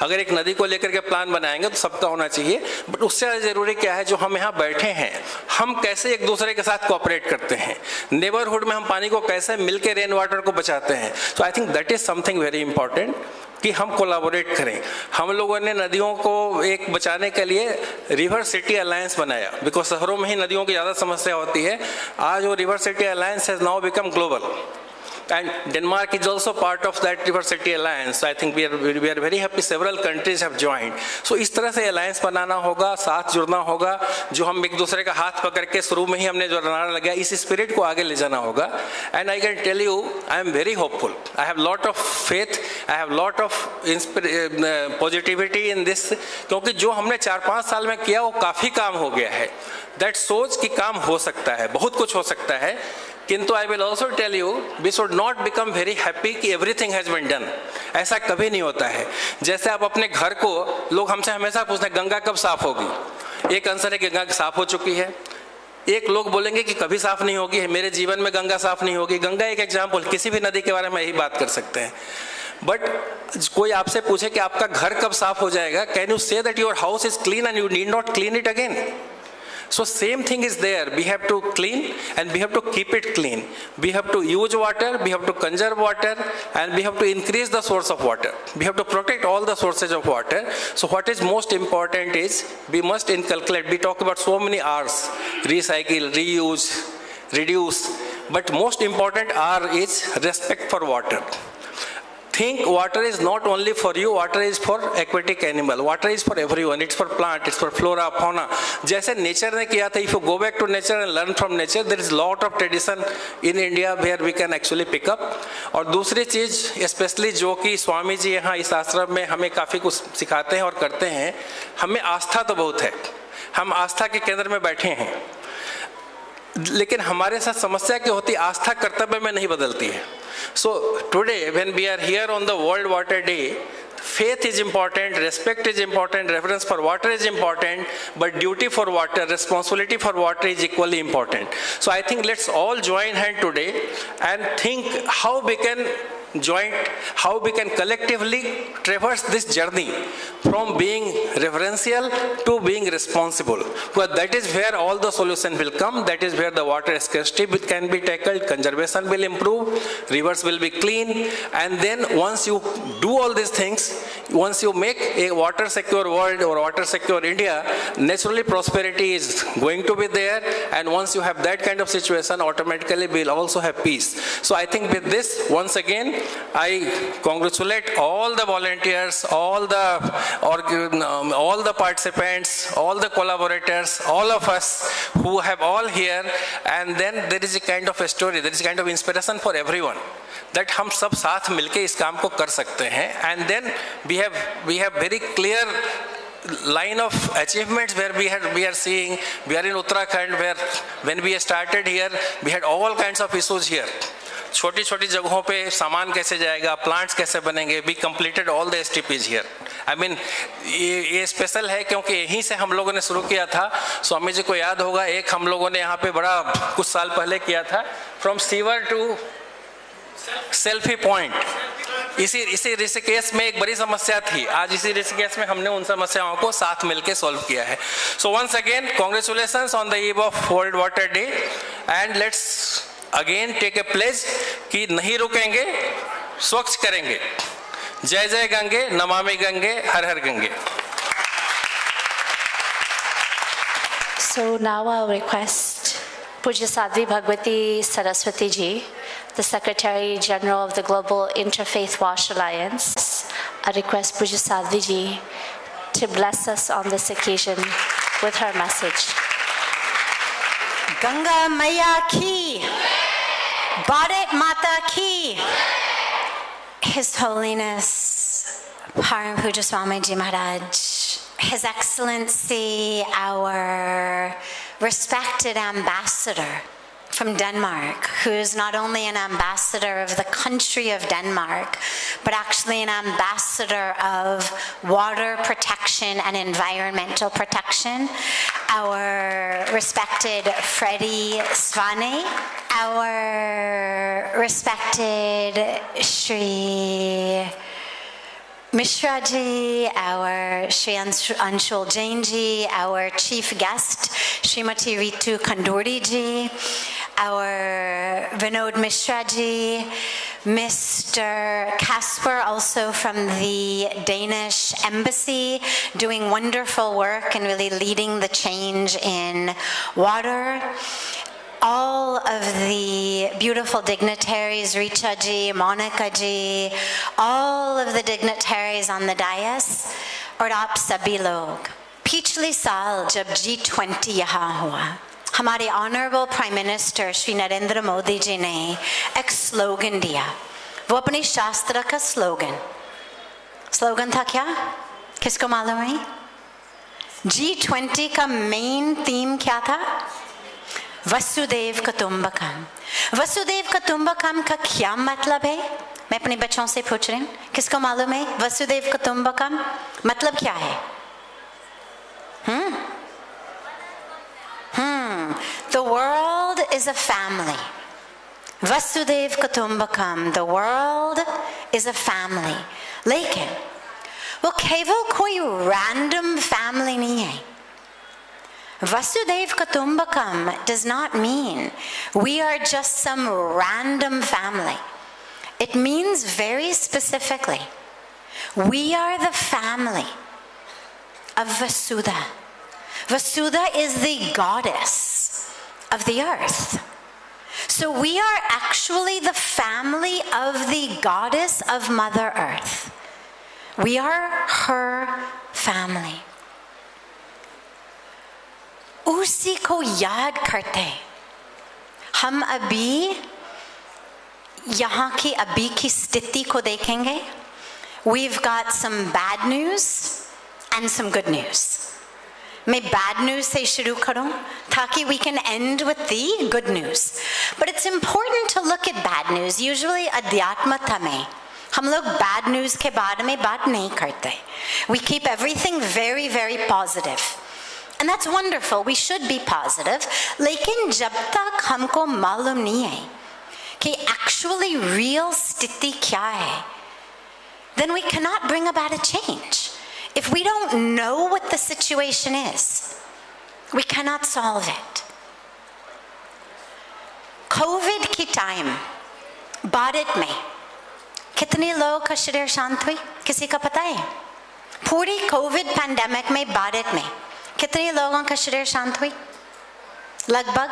अगर एक नदी को लेकर के plan बनाएंगे तो सबका होना चाहिए. बट उससे ज़्यादा जरूरी क्या है, जो हम यहाँ बैठे हैं, हम कैसे एक दूसरे के साथ कोऑपरेट करते हैं. नेबरहुड में हम पानी को कैसे मिलकर रेन वाटर को बचाते हैं. So I think that is something very important कि हम कोलैबोरेट करें. हम लोगों ने नदियों को एक बचाने के लिए रिवर सिटी अलायंस बनाया, बिकॉज शहरों में ही नदियों की ज़्यादा समस्या होती है. आज वो river city alliance has now become global. And Denmark is also part of that River City Alliance. So I think we are very happy. Several countries have joined. So इस तरह से alliance बनाना होगा, साथ जुड़ना होगा. जो हम एक दूसरे का हाथ पकड़ के शुरू में ही हमने जो बनाना लगा, इस स्पिरिट को आगे ले जाना होगा. And I can tell you, I am very hopeful. I have lot of faith. I have lot of positivity in this. क्योंकि जो हमने 4-5 साल में किया वो काफी काम हो गया है. That सोच कि काम हो सकता है, बहुत कुछ हो सकता है. किंतु I will also tell you, we should not become very happy कि एवरीथिंग हैज बीन डन. ऐसा कभी नहीं होता है. जैसे आप अपने घर को, लोग हमसे हमेशा पूछते हैं गंगा कब साफ होगी. एक आंसर है कि गंगा साफ हो चुकी है. एक लोग बोलेंगे कि कभी साफ नहीं होगी, मेरे जीवन में गंगा साफ नहीं होगी। गंगा एक एग्जाम्पल, किसी भी नदी के बारे में यही बात कर सकते हैं। बट कोई आपसे पूछे कि आपका घर कब साफ हो जाएगा, can you say that your house is clean and you need not clean it again? So same thing is there. We have to clean and we have to keep it clean. We have to use water, we have to conserve water, and we have to increase the source of water. We have to protect all the sources of water. So what is most important is we must inculcate. We talk about so many R's: recycle, reuse, reduce. But most important R is respect for water. Think water is not only for you, water is for aquatic animal, water is for everyone, it's for plant, it's for flora, fauna. जैसे nature ने किया था, if you go back to nature and learn from nature, there is lot of tradition in India where we can actually pick up. और दूसरी चीज़ especially जो कि स्वामी जी यहाँ इस आश्रम में हमें काफ़ी कुछ सिखाते हैं और करते हैं, हमें आस्था तो बहुत है, हम आस्था के केंद्र में बैठे हैं, लेकिन हमारे साथ समस्या क्या होती है, आस्था कर्तव्य में नहीं बदलती है। So today when we are here on the World Water Day, faith is important, respect is important, reverence for water is important, but duty for water, responsibility for water is equally important. So I think let's all join hand today and think how we can how we can collectively traverse this journey from being reverential to being responsible. Because that is where all the solution will come. That is where the water scarcity can be tackled, conservation will improve, rivers will be clean, and then once you do all these things, once you make a water secure world or water secure India, naturally prosperity is going to be there, and once you have that kind of situation, automatically we will also have peace. So I think with this, once again, I congratulate all the volunteers, all the participants, all the collaborators, all of us who have all here, and then there is a kind of a story, there is a kind of inspiration for everyone that हम सब साथ मिलके इस काम को कर सकते हैं, and then we have very clear line of achievements where we are seeing, we are in Uttarakhand where when we started here, we had all kinds of issues here. छोटी छोटी जगहों पे सामान कैसे जाएगा, प्लांट्स कैसे बनेंगे, we completed all the STPs here. I mean ये स्पेशल है क्योंकि यहीं से हम लोगों ने शुरू किया था. स्वामी जी को याद होगा, एक हम लोगों ने यहाँ पे बड़ा कुछ साल पहले किया था, from sewer to selfie point. इसी ऋषिकेश में एक बड़ी समस्या थी, आज इसी ऋषिकेश में हमने उन समस्याओं को साथ मिलकर सॉल्व किया है. So once again congratulations on the eve of World Water Day, and let's again take a pledge कि नहीं रुकेंगे, स्वच्छ करेंगे. जय जय गंगे, नमामि गंगे, हर हर Gange. So now I'll request Pujya Sadhvi Bhagawati Saraswati ji, the Secretary General of the Global Interfaith Wash Alliance. I request Pujya Sadhvi ji to bless us on this occasion with her message. Ganga Maya ki, Bharat Mata ki. His Holiness Param Pujya Swami Ji Maharaj, His Excellency, our respected ambassador from Denmark, who is not only an ambassador of the country of Denmark, but actually an ambassador of water protection and environmental protection, our respected Freddy Svane, our respected Shri Mishra ji, our Shri Anshul Jain ji, our chief guest, Srimati Ritu Khanduri ji, our Vinod Mishra ji, Mr. Kasper, also from the Danish Embassy, doing wonderful work and really leading the change in water. All of the beautiful dignitaries, Richa ji, Monica ji, all of the dignitaries on the dais, और आप सभी लोग. पिछले साल जब G20 यहाँ हुआ, हमारे honourable prime minister Shri Narendra Modi ji ने एक स्लोगन दिया. वो अपने शास्त्र का स्लोगन था क्या? किसको मालूम है? G20 का मेन थीम क्या था? वसुदेव कुटुंबकम. वसुदेव कुटुंबकम का क्या मतलब है? मैं अपने बच्चों से पूछ रही हूँ, किसको मालूम है वसुदेव कुटुंबकम मतलब क्या है? तो is a family. Vasudev Kutumbakam, the world is a family. लेकिन वो केवल कोई random family नहीं है. Vasudev Kutumbakam does not mean we are just some random family. It means very specifically, we are the family of Vasudha. Vasudha is the goddess of the earth. So we are actually the family of the goddess of Mother Earth. We are her family. उसी को याद करते हम अभी यहाँ की अभी की स्थिति को देखेंगे. We've got some bad news and some good news. मैं bad news से शुरू करूं ताकि we can end with the good news. But it's important to look at bad news. Usually अध्यात्मता में हम लोग bad news के बारे में बात नहीं करते. We keep everything very, very positive. And that's wonderful. We should be positive. लेकिन जब तक हमको मालूम नहीं है कि actually real स्थिति क्या है, then we cannot bring about a change. If we don't know what the situation is, we cannot solve it. COVID की time, भारत में कितने लोग का शरीर शांत हुई? किसी का पता है? पूरी COVID pandemic में भारत में कितने लोगों का शरीर शांत हुई? लगभग,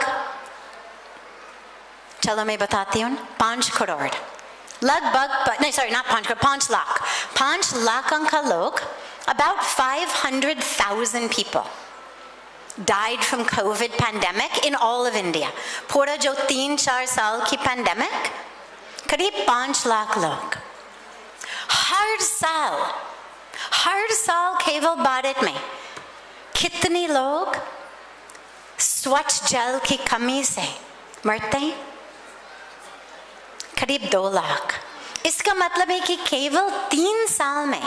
चलो मैं बताती हूँ, 5 करोड़. लगभग, नहीं sorry, not 5 करोड़, 5 लाख. 5 लाख का लोग, about 500,000 people died from COVID pandemic in all of India. पूरा जो 3-4 साल की pandemic, करीब 5 लाख लोग. हर साल केवल भारत में कितने लोग स्वच्छ जल की कमी से मरते हैं? करीब 2 लाख. इसका मतलब है कि केवल 3 साल में,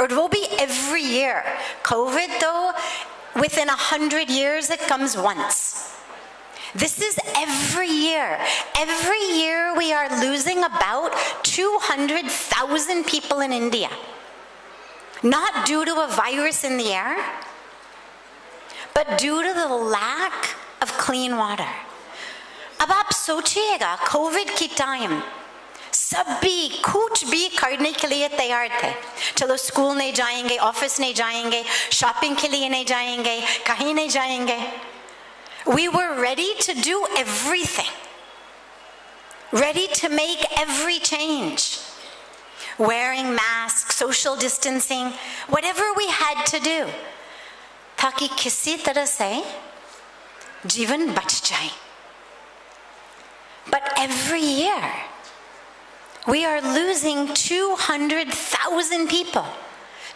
और वो भी every year. COVID though, within 100 years it comes once. This is every year. Every year we are losing about 200,000 people in India. Not due to a virus in the air, but due to the lack of clean water. अब आप सोचिएगा, Covid की time सभी कुछ भी करने के लिए तैयार थे. चलो स्कूल नहीं जाएंगे, ऑफिस नहीं जाएंगे, शॉपिंग के लिए नहीं जाएंगे, कहीं नहीं जाएंगे. We were ready to do everything. Ready to make every change. Wearing masks, social distancing, whatever we had to do. ताकि किसी तरह से जीवन बच जाए. But every year, we are losing 200,000 people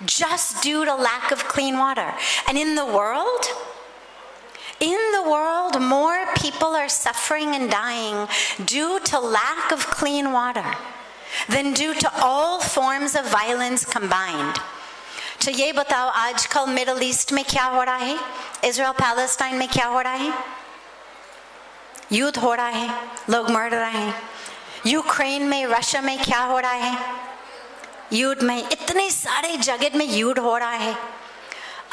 just due to lack of clean water. And in the world, more people are suffering and dying due to lack of clean water than due to all forms of violence combined. तो ये बताओ आजकल middle east में क्या हो रहा है? Israel Palestine में क्या हो रहा है? युद्ध हो रहा है, लोग मर रहे हैं. यूक्रेन में, रशिया में क्या हो रहा है? युद्ध में. इतने सारे जगह में युद्ध हो रहा है.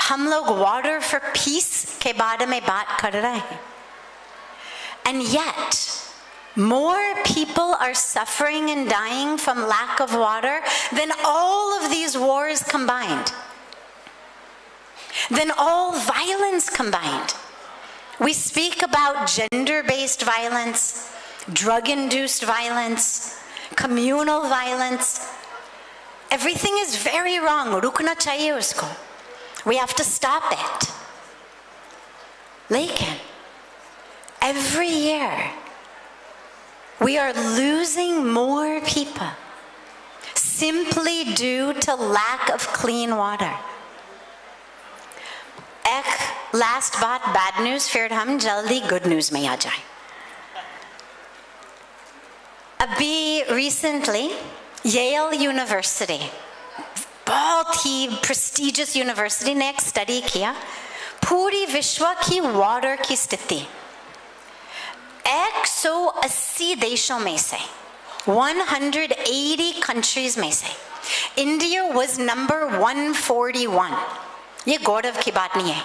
हम लोग वाटर फॉर पीस के बारे में बात कर रहे हैं. And yet, more people are suffering and dying from lack of water than all of these wars combined. Than all violence combined. We speak about gender-based violence, drug-induced violence, communal violence. Everything is very wrong. रुकना चाहिए उसको. We have to stop it. लेकिन every year we are losing more people simply due to lack of clean water. एक last बात bad news, फिर हम जल्दी good news में आ जाएं. अभी recently Yale University, बहुत ही prestigious university, ने एक study किया पूरी विश्व की water की स्थिति. 180 देशों में से, 180 countries में से India was number 141. ये गौरव की बात नहीं है.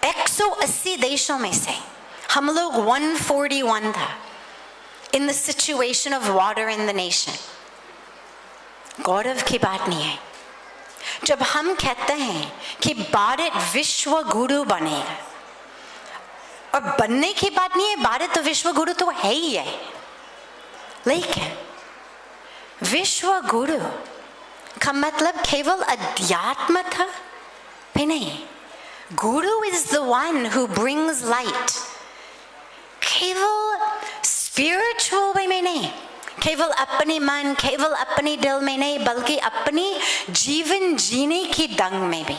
180 देशों में से हम लोग 141 था in the situation of water in the nation. गौरव की बात नहीं है. जब हम कहते हैं कि भारत विश्व गुरु बनेगा, और बनने की बात नहीं है, भारत तो विश्व गुरु तो है ही है, लेकिन विश्व गुरु का मतलब केवल अध्यात्म था भी नहीं. Guru is the one who brings light. केवल spiritual way में नहीं, केवल अपने मन, केवल अपने दिल में नहीं, बल्कि अपने जीवन जीने की ढंग में भी.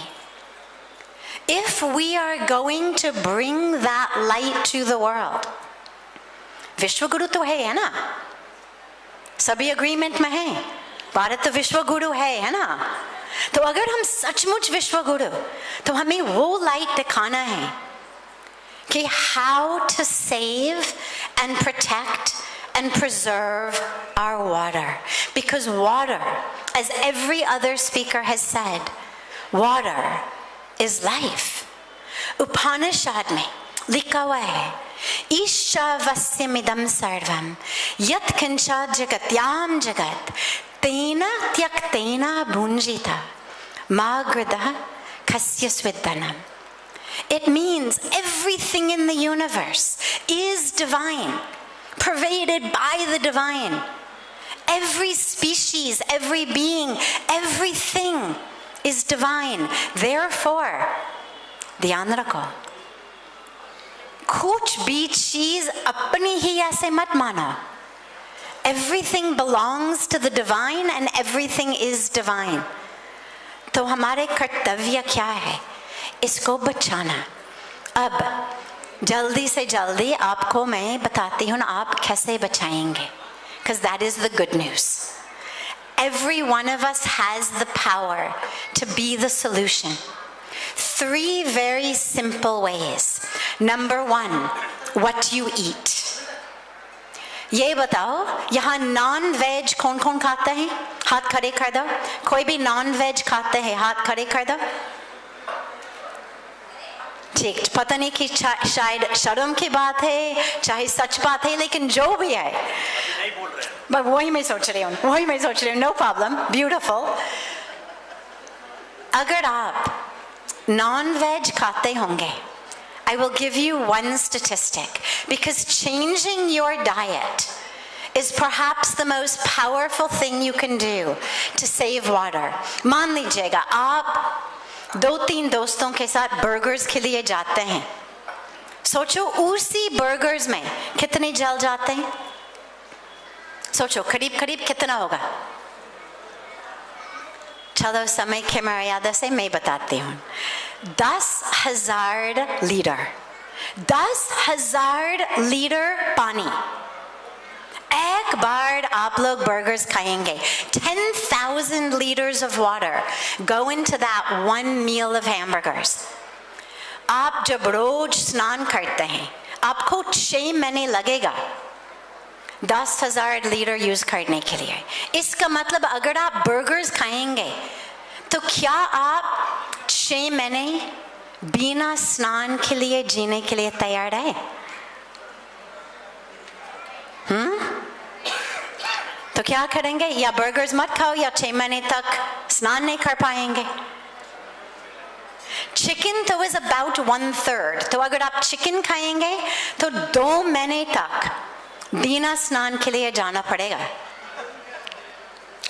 If we are going to bring that light to the world, विश्व गुरु तो है ना? सभी agreement में है, भारत तो विश्व गुरु है ना? तो अगर हम सचमुच विश्व गुरु, तो हमें वो लाइट दिखाना है कि how to save and protect and preserve our water. Because water, as every other speaker has said, water is life. Upanishad में लिखा हुआ है, ईशावास्यमिदं सर्वं यत् किंचित् जगत्यां जगत् तेना त्यक्तेना भुञ्जीता मा गृधः कस्य स्विद्दनम्. It means everything in the universe is divine, pervaded by the divine. Every species, every being, everything is divine. Therefore, ध्यान रखो, कुछ भी चीज अपनी ही ऐसे मत मानो. Everything belongs to the divine and everything is divine. तो हमारे कर्तव्य क्या है? इसको बचाना. अब जल्दी से जल्दी आपको मैं बताती हूँ आप कैसे बचाएंगे. Because that is the good news. Every one of us has the power to be the solution. 3 very simple ways. Number 1, what you eat. ये बताओ, यहाँ नॉन वेज कौन कौन खाता है? हाथ खड़े कर दो. कोई भी नॉन वेज खाते हैं, हाथ खड़े कर दो. ठीक, पता नहीं कि शायद शर्म की बात है, चाहे सच बात है, लेकिन जो भी है, बस वही मैं सोच रही हूँ. No problem, beautiful. अगर आप नॉन वेज खाते होंगे, I will give you one statistic, because changing your diet is perhaps the most powerful thing you can do to save water. मान लीजिएगा आप 2-3 दोस्तों के साथ बर्गर्स के लिए जाते हैं. सोचो उसी बर्गर्स में कितने जल जाते हैं. सोचो करीब करीब कितना होगा. चलो समय की मर्यादा से मैं बताती हूँ. 10,000 लीटर, 10,000 लीटर पानी. एक बार आप लोग बर्गर्स खाएंगे, 10,000 liters of water go into that one meal of hamburgers. आप जब रोज स्नान करते हैं, आपको 6 महीने लगेगा 10,000 लीटर यूज करने के लिए. इसका मतलब अगर आप बर्गर्स खाएंगे, तो क्या आप 6 महीने बिना स्नान के लिए जीने के लिए तैयार है? तो क्या करेंगे? या बर्गर्स मत खाओ या 6 महीने तक स्नान नहीं कर पाएंगे. चिकन तो इज अबाउट 1/3. तो अगर आप चिकन खाएंगे तो 2 महीने तक बिना स्नान के लिए जाना पड़ेगा.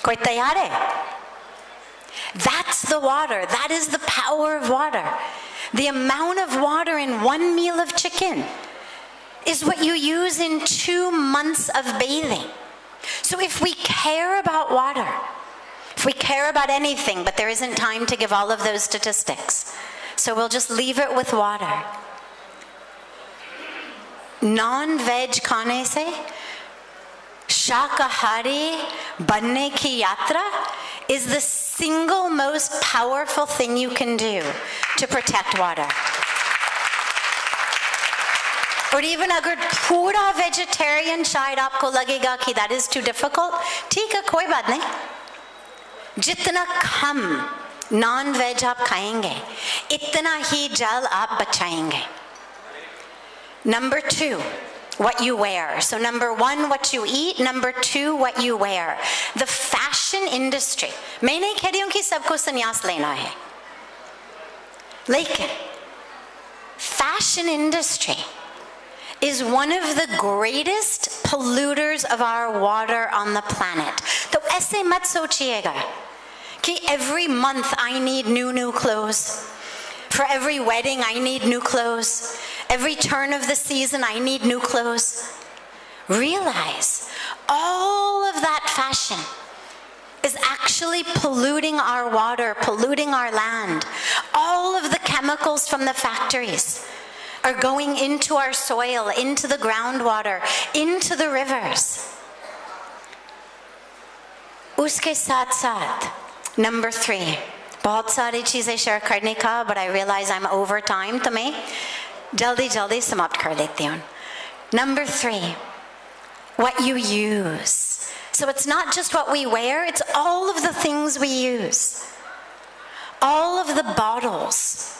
कोई तैयार है? That's the water. That is the power of water. The amount of water in one meal of chicken is what you use in 2 months of bathing. So if we care about water, if we care about anything, but there isn't time to give all of those statistics, so we'll just leave it with water. Non-veg खाने से शाकाहारी बनने की यात्रा is the single most powerful thing you can do to protect water. और even अगर पूरा vegetarian शायद आपको लगेगा कि that is too difficult, ठीक है, कोई बात नहीं. जितना कम नॉन वेज आप खाएंगे इतना ही जल आप बचाएंगे. Number 2, what you wear. So number 1, what you eat. Number 2, what you wear. The fashion industry. मैं नहीं कह रही हूँ कि सबको संन्यास लेना है, लेकिन fashion industry is one of the greatest polluters of our water on the planet. तो ऐसे मत सोचिएगा कि every month I need new clothes. For every wedding I need new clothes. Every turn of the season I need new clothes. Realize all of that fashion is actually polluting our water, polluting our land. All of the chemicals from the factories are going into our soil, into the groundwater, into the rivers. Uske साथ साथ number 3, बहुत सारी चीजें share करने का, but I realize I'm over time, तो मैं जल्दी समाप्त कर लेती हूँ. Number 3, what you use. So it's not just what we wear, it's all of the things we use. All of the bottles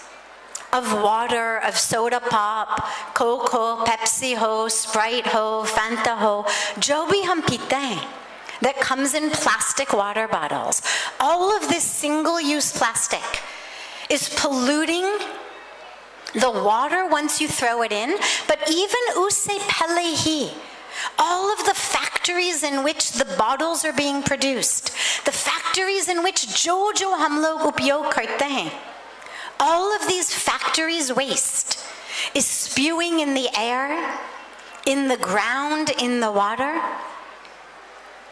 of water, of soda pop, Coke ho, Pepsi ho, Sprite ho, Fanta ho, जो भी हम पीते हैं, that comes in plastic water bottles. All of this single-use plastic is polluting the water once you throw it in, but even usse pehle hi, all of the factories in which the bottles are being produced, the factories in which jo hum log upyog karte hain, all of these factories' waste is spewing in the air, in the ground, in the water.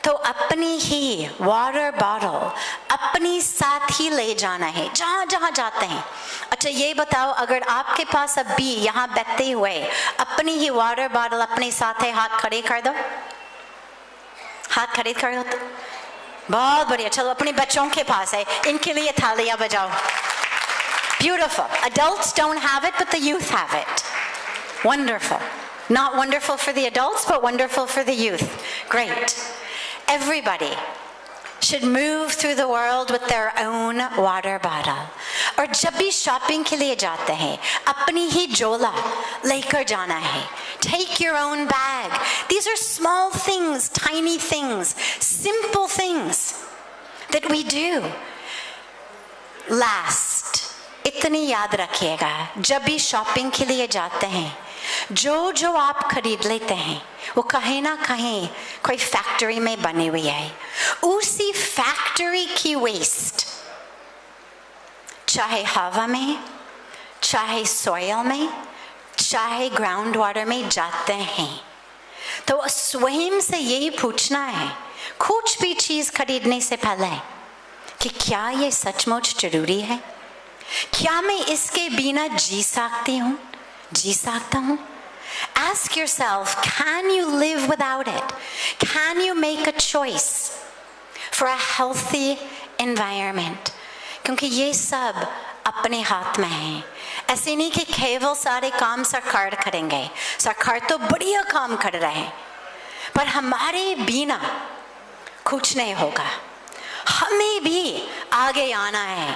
तो अपनी ही water bottle अपनी साथ ही ले जाना है जहाँ जहाँ जाते हैं. अच्छा ये बताओ, अगर आपके पास अभी यहाँ बैठते हुए अपनी ही वाटर बॉटल अपने साथ है, हाथ खड़े कर दो, हाथ खड़े कर दो. बहुत बढ़िया. चलो अपने बच्चों के पास है, इनके लिए थालियां बजाओ. Beautiful. Adults don't have it, but the youth have it. Wonderful. Not wonderful for the adults, but wonderful for the youth. Great. Everybody should move through the world with their own water bottle. और जब भी shopping के लिए जाते हैं अपनी ही झोला लेकर जाना है. Take your own bag. These are small things, tiny things, simple things that we do. Last, इतनी याद रखिएगा, जब भी शॉपिंग के लिए जाते हैं जो आप खरीद लेते हैं वो कहीं ना कहीं कोई फैक्ट्री में बनी हुई है. उसी फैक्ट्री की वेस्ट चाहे हवा में, चाहे सॉइल में, चाहे ग्राउंड वाटर में जाते हैं. तो स्वयं से यही पूछना है कुछ भी चीज खरीदने से पहले कि क्या ये सचमुच जरूरी है, क्या मैं इसके बिना जी सकता हूँ. Ask yourself, can you live without it? Can you make a choice for a healthy environment? क्योंकि ये सब अपने हाथ में है. ऐसे नहीं कि केवल सारे काम सरकार करेंगे, सरकार तो बढ़िया काम कर रहे हैं, पर हमारे बिना कुछ नहीं होगा. हमें भी आगे आना है.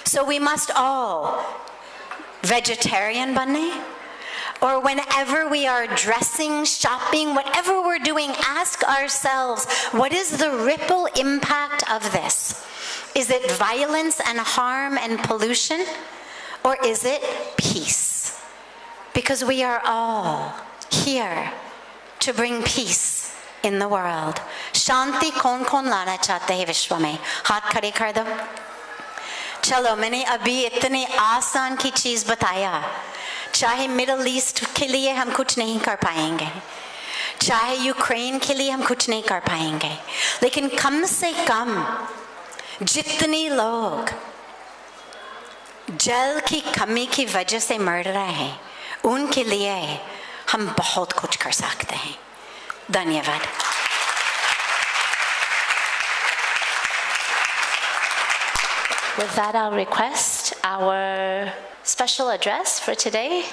So we must all vegetarian बनने, or whenever we are dressing, shopping, whatever we're doing, ask ourselves, what is the ripple impact of this? Is it violence and harm and pollution, or is it peace? Because we are all here to bring peace in the world. Shanti कौन लाना चाहते हैं विश्व में? हाथ खड़े कर दो. चलो, मैंने अभी इतने आसान की चीज बताया. चाहे मिडल ईस्ट के लिए हम कुछ नहीं कर पाएंगे, चाहे यूक्रेन के लिए हम कुछ नहीं कर पाएंगे, लेकिन कम से कम जितने लोग जल की कमी की वजह से मर रहे हैं उनके लिए हम बहुत कुछ कर सकते हैं. धन्यवाद. With that, I'll request our special address for today,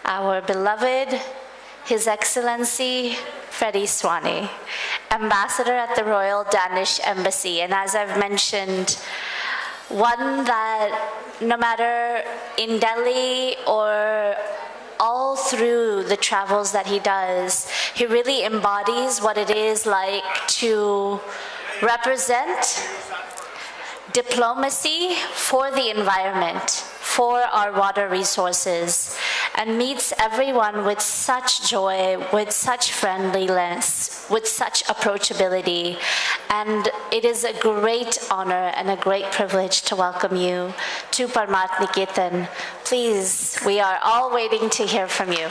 our beloved His Excellency Freddy Svane, Ambassador at the Royal Danish Embassy. And as I've mentioned, one that no matter in Delhi or all through the travels that he does, he really embodies what it is like to represent diplomacy for the environment, for our water resources, and meets everyone with such joy, with such friendliness, with such approachability. And it is a great honor and a great privilege to welcome you to Parmarth Niketan. Please, we are all waiting to hear from you.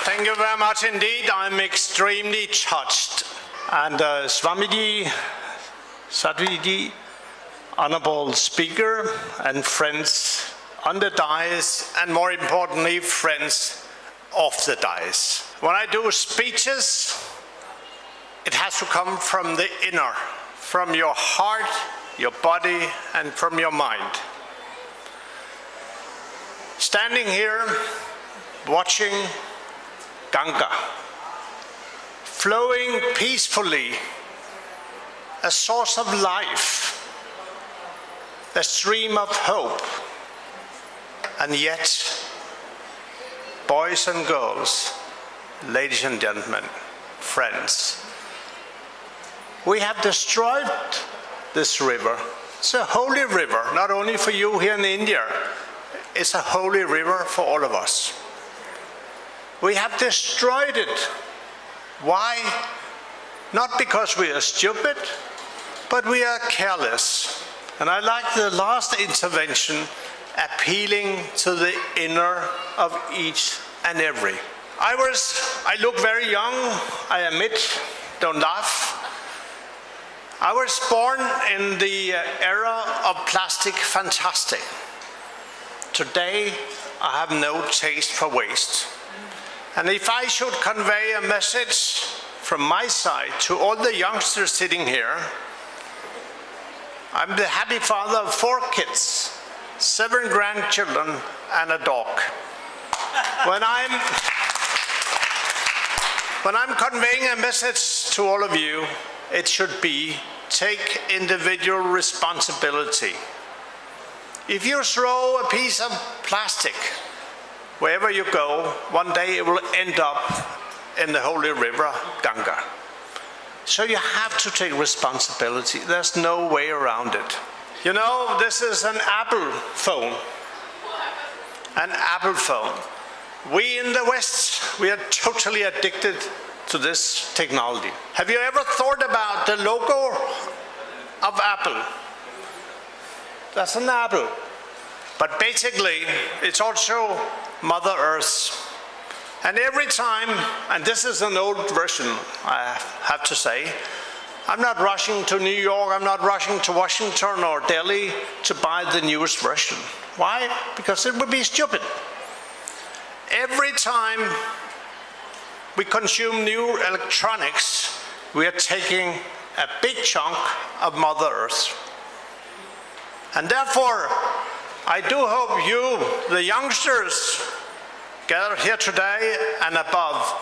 Thank you very much indeed. I'm extremely touched. And Swamiji, Sadhvi, honorable speaker, and friends on the dais, and more importantly, friends off the dais. When I do speeches, it has to come from the inner, from your heart, your body, and from your mind. Standing here, watching Ganga, flowing peacefully, a source of life, a stream of hope, and yet, boys and girls, ladies and gentlemen, friends, we have destroyed this river. It's a holy river, not only for you here in India, it's a holy river for all of us. We have destroyed it. Why? Not because we are stupid, but we are careless. And I like the last intervention, appealing to the inner of each and every. I look very young, I admit, don't laugh. I was born in the era of plastic fantastic. Today, I have no taste for waste. And if I should convey a message from my side to all the youngsters sitting here, I'm the happy father of 4 kids, 7 grandchildren, and a dog. When I'm conveying a message to all of you, it should be, take individual responsibility. If you throw a piece of plastic, wherever you go, one day it will end up in the holy river, Ganga. So you have to take responsibility. There's no way around it. You know, this is an Apple phone. An Apple phone. We in the West, we are totally addicted to this technology. Have you ever thought about the logo of Apple? That's an apple. But basically, it's also Mother Earth. And every time, and this is an old version, I have to say, I'm not rushing to New York, I'm not rushing to Washington or Delhi to buy the newest version. Why? Because it would be stupid. Every time we consume new electronics, we are taking a big chunk of Mother Earth. And therefore, I do hope you, the youngsters, gathered here today and above,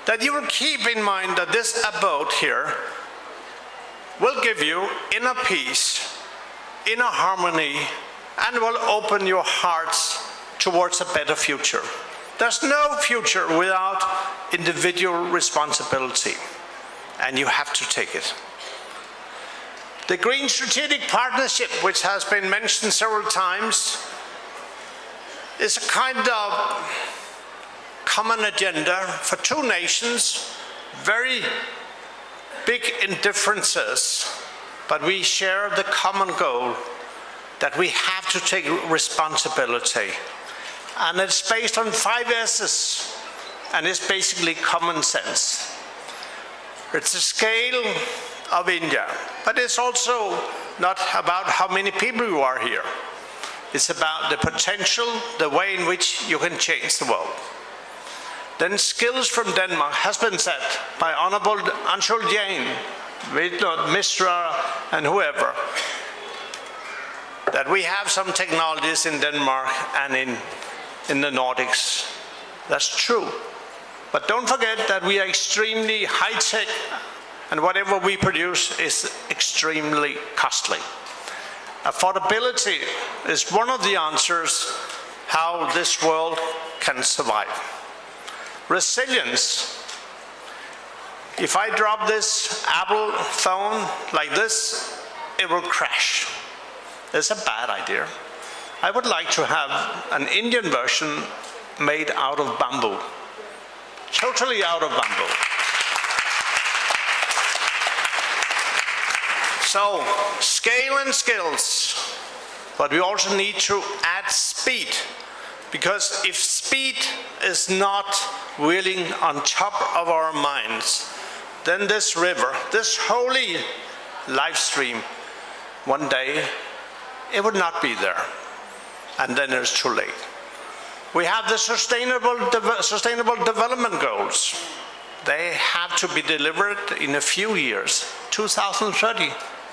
that you will keep in mind that this abode here will give you inner peace, inner harmony, and will open your hearts towards a better future. There's no future without individual responsibility, and you have to take it. The Green Strategic Partnership, which has been mentioned several times, is a kind of common agenda for 2 nations, very big in differences, but we share the common goal that we have to take responsibility. And it's based on 5 S's, and it's basically common sense. It's the scale of India, but it's also not about how many people you are here. It's about the potential, the way in which you can change the world. Then skills from Denmark has been said by Honorable Anshul Jain, Vinod Mishra, and whoever. that we have some technologies in Denmark and in the Nordics. That's true. But don't forget that we are extremely high-tech, and whatever we produce is extremely costly. Affordability is one of the answers how this world can survive. Resilience. If I drop this Apple phone like this, it will crash. It's a bad idea. I would like to have an Indian version made out of bamboo. Totally out of bamboo. So, scale and skills, but we also need to add speed, because if speed is not really on top of our minds, then this river, this holy life stream, one day it would not be there, and then it's too late. We have the sustainable development goals. They have to be delivered in a few years, 2030,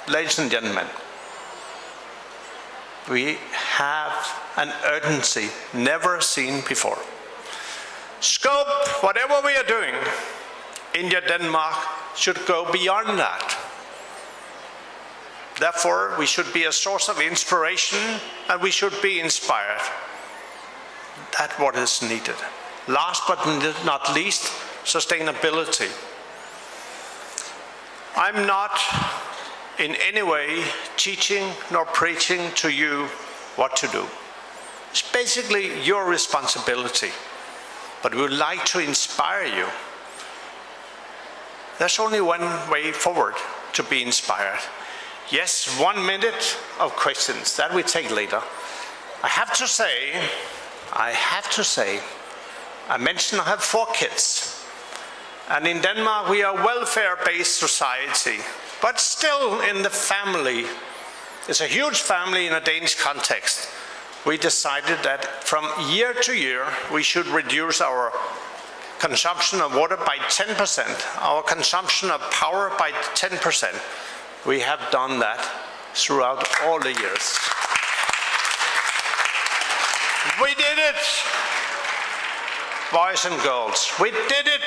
ladies and gentlemen. We have an urgency never seen before. Scope, whatever we are doing, India, Denmark should go beyond that. Therefore, we should be a source of inspiration, and we should be inspired. That's what is needed. Last but not least, sustainability. I'm not in any way teaching nor preaching to you what to do. It's basically your responsibility, but we would like to inspire you. There's only one way forward to be inspired. Yes, 1 minute of questions, that we take later. I have to say, I mentioned I have 4 kids. And in Denmark, we are a welfare-based society. But still in the family, it's a huge family in a Danish context. We decided that from year to year, we should reduce our consumption of water by 10%, our consumption of power by 10%. We have done that throughout all the years. We did it, boys and girls. We did it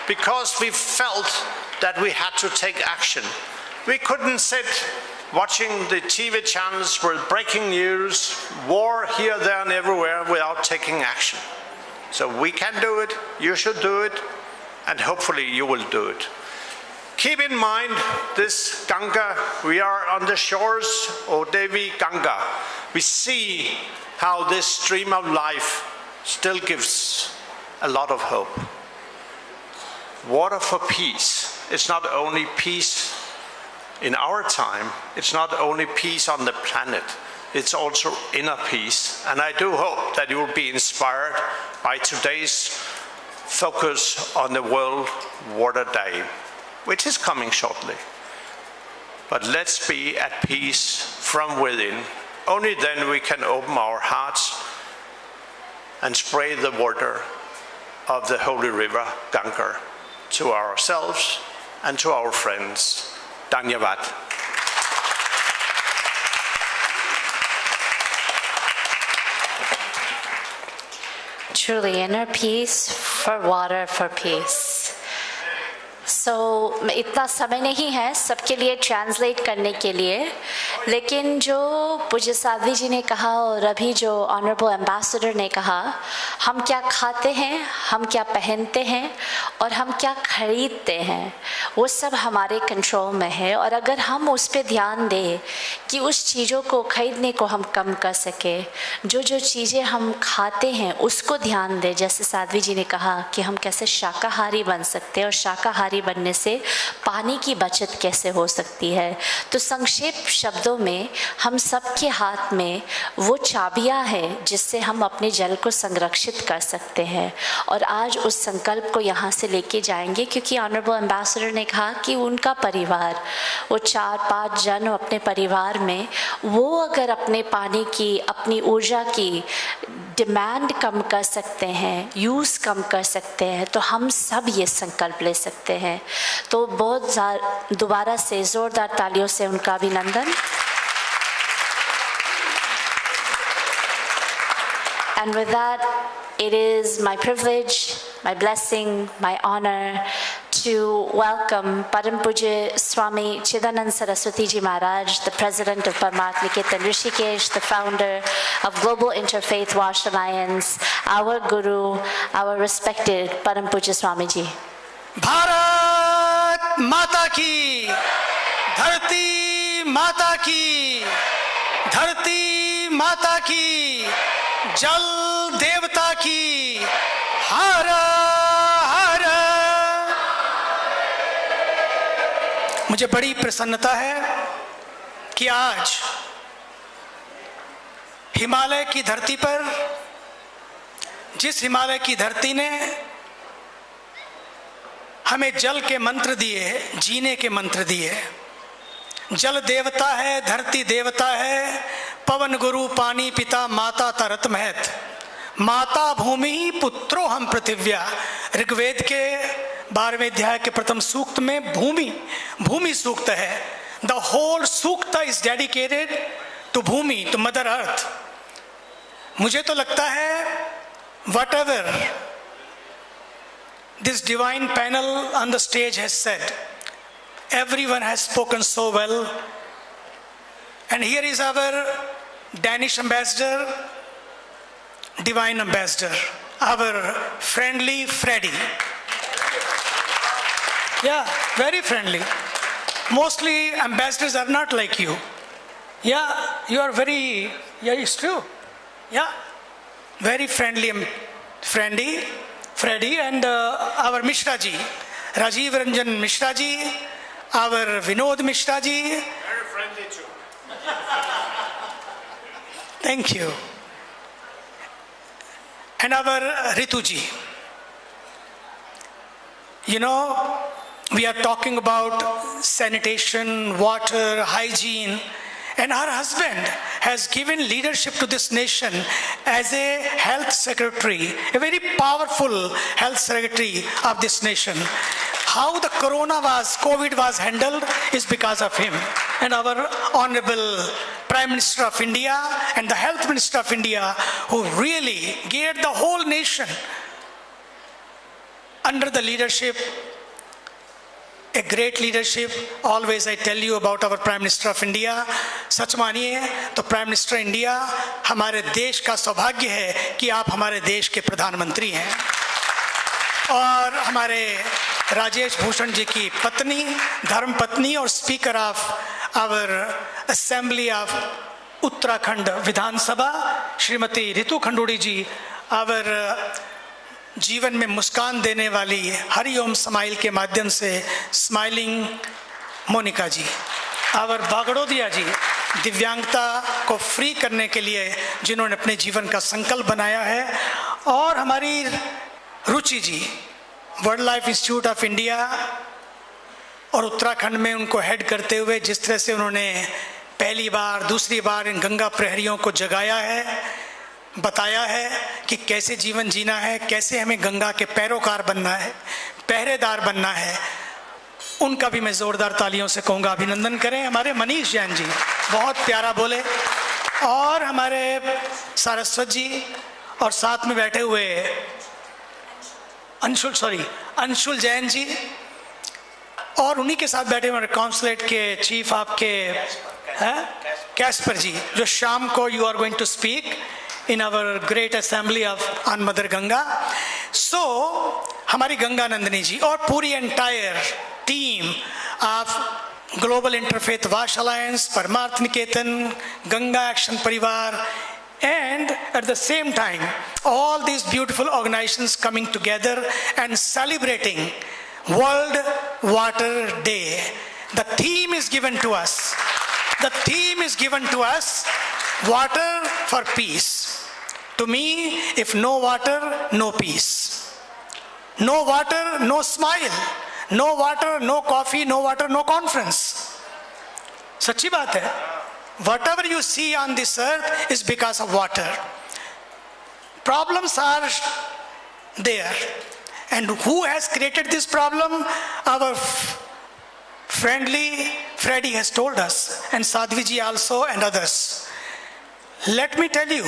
because we felt that we had to take action. We couldn't sit watching the TV channels with breaking news, war here, there, and everywhere without taking action. So we can do it, you should do it, and hopefully you will do it. Keep in mind this Ganga, we are on the shores of Devi Ganga. We see how this stream of life still gives a lot of hope. Water for peace. It's not only peace in our time, it's not only peace on the planet, it's also inner peace. And I do hope that you will be inspired by today's focus on the World Water Day, which is coming shortly. But let's be at peace from within. Only then we can open our hearts and spray the water of the holy river Ganga to ourselves and to our friends. Dhanyavad. Truly, inner peace for water for peace. इतना समय नहीं है सबके लिए translate करने के लिए, लेकिन जो पूज्य साध्वी जी ने कहा और अभी जो ऑनरेबल एम्बेसडर ने कहा, हम क्या खाते हैं, हम क्या पहनते हैं और हम क्या खरीदते हैं, वो सब हमारे कंट्रोल में है. और अगर हम उस पर ध्यान दें कि उस चीज़ों को खरीदने को हम कम कर सके, जो चीज़ें हम खाते हैं उसको ध्यान दें. जैसे साध्वी जी ने कहा कि हम कैसे शाकाहारी बन सकते हैं और शाकाहारी बनने से पानी की बचत कैसे हो सकती है. तो संक्षेप शब्दों में हम सबके हाथ में वो चाबियां हैं जिससे हम अपने जल को संरक्षित कर सकते हैं. और आज उस संकल्प को यहाँ से लेके जाएंगे, क्योंकि ऑनरेबल एम्बेसडर ने कहा कि उनका परिवार, वो 4-5 जन अपने परिवार में, वो अगर अपने पानी की, अपनी ऊर्जा की डिमांड कम कर सकते हैं, यूज़ कम कर सकते हैं, तो हम सब ये संकल्प ले सकते हैं. तो बहुत दोबारा से ज़ोरदार तालियों से उनका अभिनंदन. And with that, it is my privilege, my blessing, my honor to welcome Param Pujya Swami Chidanand Saraswatiji Maharaj, the president of Parmarth Niketan Rishikesh, the founder of Global Interfaith Wash Alliance, our guru, our respected Param Pujya Swamiji. Bharat माता की, धरती माता की, धरती माता की, जल देवता की, हर हर। मुझे बड़ी प्रसन्नता है कि आज हिमालय की धरती पर, जिस हिमालय की धरती ने हमें जल के मंत्र दिए, जीने के मंत्र दिए, जल देवता है, धरती देवता है, पवन गुरु पानी पिता माता तरत महत, माता भूमि पुत्रो हम पृथिव्या। ऋग्वेद के 12वें अध्याय के प्रथम सूक्त में भूमि सूक्त है। The whole Sukta is dedicated to Bhumi, to mother earth. मुझे तो लगता है whatever this divine panel on the stage has said, everyone has spoken so well. And here is our Danish ambassador, divine ambassador, our friendly Freddy. Yeah, very friendly. Mostly ambassadors are not like you. Yeah, you are very, yeah, it's true. Yeah, very friendly, Freddy, and our Mishra ji, Rajiv Ranjan Mishra ji, our Vinod Mishra ji. Very friendly too. Thank you. And our Ritu ji. You know, we are talking about sanitation, water, hygiene, and her husband has given leadership to this nation as a health secretary, a very powerful health secretary of this nation. How the COVID was handled is because of him. And our Honorable Prime Minister of India and the Health Minister of India, who really geared the whole nation under the leadership, a great leadership. Always I tell you about our Prime Minister of India. सच मानिए तो Prime Minister India हमारे देश का सौभाग्य है कि आप हमारे देश के प्रधानमंत्री हैं। और हमारे राजेश भूषण जी की पत्नी, धर्म पत्नी और speaker of our assembly of Uttarakhand विधानसभा श्रीमती रितु खंडूड़ी जी, आवर जीवन में मुस्कान देने वाली हरिओम स्माइल के माध्यम से स्माइलिंग मोनिका जी, आवर बागड़ोदिया जी, दिव्यांगता को फ्री करने के लिए जिन्होंने अपने जीवन का संकल्प बनाया है, और हमारी Ruchi ji, World Life Institute of India और उत्तराखंड में उनको हेड करते हुए जिस तरह से उन्होंने पहली बार दूसरी बार इन गंगा प्रहरियों को जगाया है, बताया है कि कैसे जीवन जीना है, कैसे हमें गंगा के पैरोकार बनना है, पहरेदार बनना है, उनका भी मैं जोरदार तालियों से कहूँगा अभिनंदन करें। हमारे मनीष जैन जी बहुत प्यारा बोले, और हमारे सारस्वत जी, और साथ में बैठे हुए अंशुल जैन जी, और उन्हीं के साथ बैठे हमारे काउंसलेट के चीफ आपके कैस्पर जी, जो शाम को you are going to speak in our great assembly on Mother Ganga. So, हमारी गंगा नंदिनी जी और पूरी entire team of Global Interfaith Wash Alliance, Parmarth Niketan, Ganga Action Parivar, and at the same time, all these beautiful organizations coming together and celebrating World Water Day. The theme is given to us. The theme is given to us, water for peace. To me, if no water, no peace. No water, no smile. No water, no coffee. No water, no conference. सच्ची बात है. Whatever you see on this earth is because of water. Problems are there. And who has created this problem? Our friendly Freddy has told us, and Sadhvi ji also, and others. Let me tell you,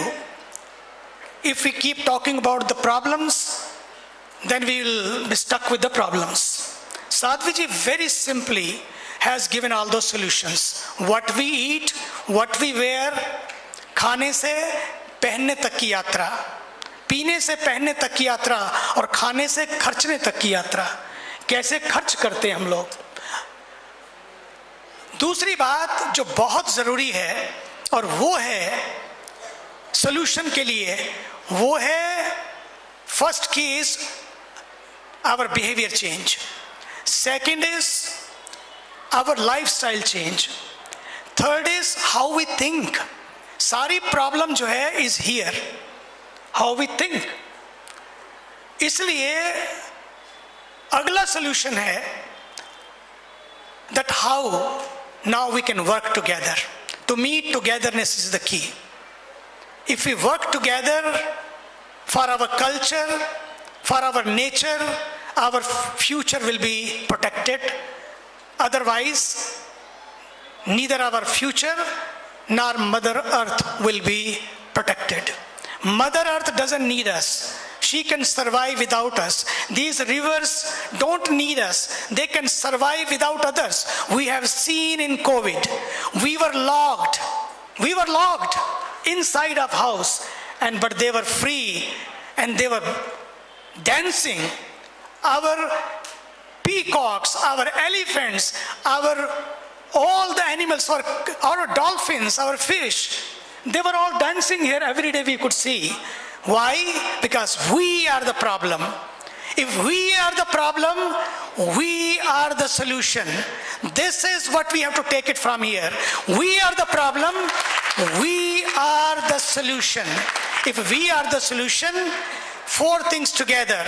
if we keep talking about the problems, then we will be stuck with the problems. Sadhvi very simply has given all those solutions. What we eat, what we wear, खाने से पहनने तक की यात्रा, पीने से पहनने तक की यात्रा और खाने से खर्चने तक की यात्रा, कैसे खर्च करते हैं हम लोग। दूसरी बात जो बहुत ज़रूरी है और वो है सॉल्यूशन के लिए, वो है फर्स्ट की is our behaviour change, second is our lifestyle change, third is how we think. सारी प्रॉब्लम जो है is here, how we think. इसलिए अगला सॉल्यूशन है that how now we can work together. To me, togetherness is the key. If we work together for our culture, for our nature, our future will be protected. Otherwise, neither our future nor Mother Earth will be protected. Mother Earth doesn't need us. She can survive without us. These rivers don't need us. They can survive without others. We have seen in COVID, we were locked inside of house, but they were free and they were dancing. Our peacocks, our elephants, all the animals, our dolphins, our fish, they were all dancing here every day we could see. Why? Because we are the problem. If we are the problem, we are the solution. This is what we have to take it from here. We are the problem, we are the solution. If we are the solution, four things together.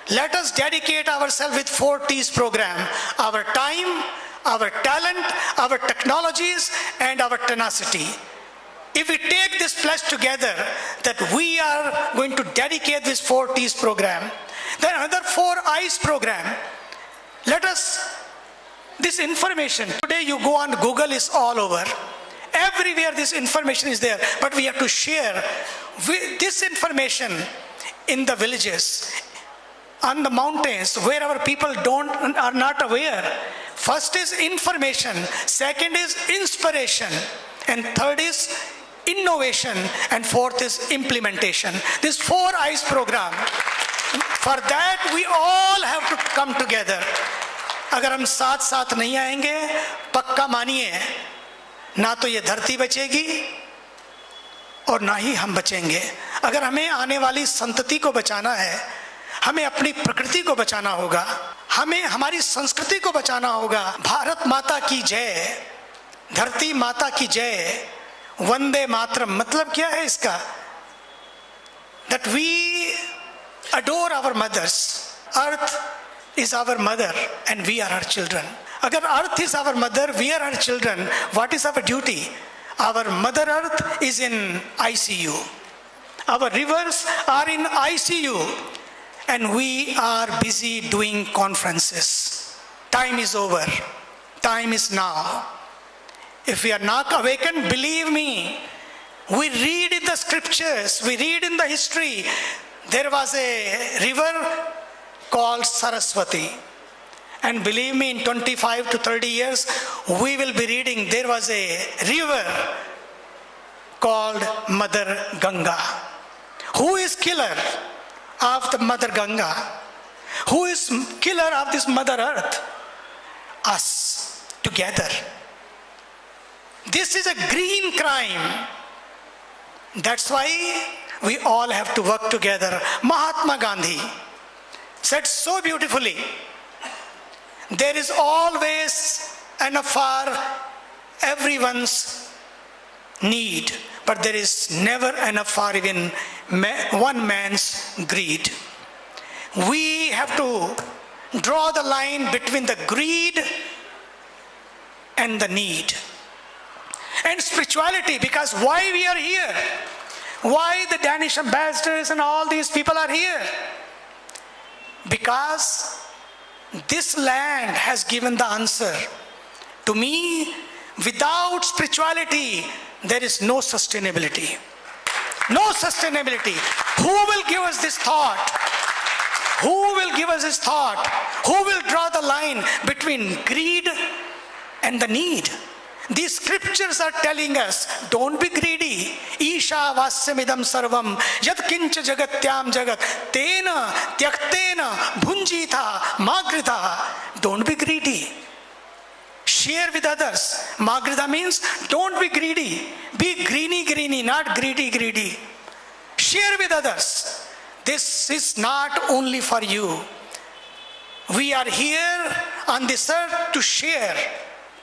Let us dedicate ourselves with 4 T's program: our time, our talent, our technologies, and our tenacity. If we take this pledge together that we are going to dedicate this 4 T's program, then another 4 I's program. Let us, this information, today you go on Google, is all over. Everywhere this information is there, but we have to share this information in the villages, on the mountains, where our people are not aware. First is information, second is inspiration, and third is innovation, and fourth is implementation. This 4 I's program. For that we all have to come together. अगर हम साथ साथ नहीं आएंगे, पक्का मानिए, ना तो ये धरती बचेगी और ना ही हम बचेंगे। अगर हमें आने वाली संतति को बचाना है, हमें अपनी प्रकृति को बचाना होगा, हमें हमारी संस्कृति को बचाना होगा। भारत माता की जय, धरती माता की जय, वंदे मातरम। मतलब क्या है इसका? That we adore our mothers. Earth is our mother and we are her children. Agar earth is our mother, we are her children, what is our duty? Our mother earth is in ICU. Our rivers are in ICU and we are busy doing conferences. Time is over. Time is now. If we are not awakened, believe me, we read in the scriptures, we read in the history, there was a river called Saraswati. And believe me, in 25 to 30 years, we will be reading there was a river called Mother Ganga. Who is killer of the Mother Ganga? Who is killer of this Mother Earth? Us, together. This is a green crime. That's why we all have to work together. Mahatma Gandhi said so beautifully, there is always enough for everyone's need, but there is never enough for even one man's greed. We have to draw the line between the greed and the need. And spirituality, because why we are here? Why the Danish ambassadors and all these people are here? Because this land has given the answer. To me, without spirituality, there is no sustainability. No sustainability. Who will give us this thought? Who will give us this thought? Who will draw the line between greed and the need? These scriptures are telling us, don't be greedy. Isha vasyamidam sarvam yad kincha jagatyam jagat tena tyaktena bhunjita magrita. Don't be greedy. Share with others. Magrita means don't be greedy. Be greeny, not greedy. Share with others. This is not only for you. We are here on this earth to share.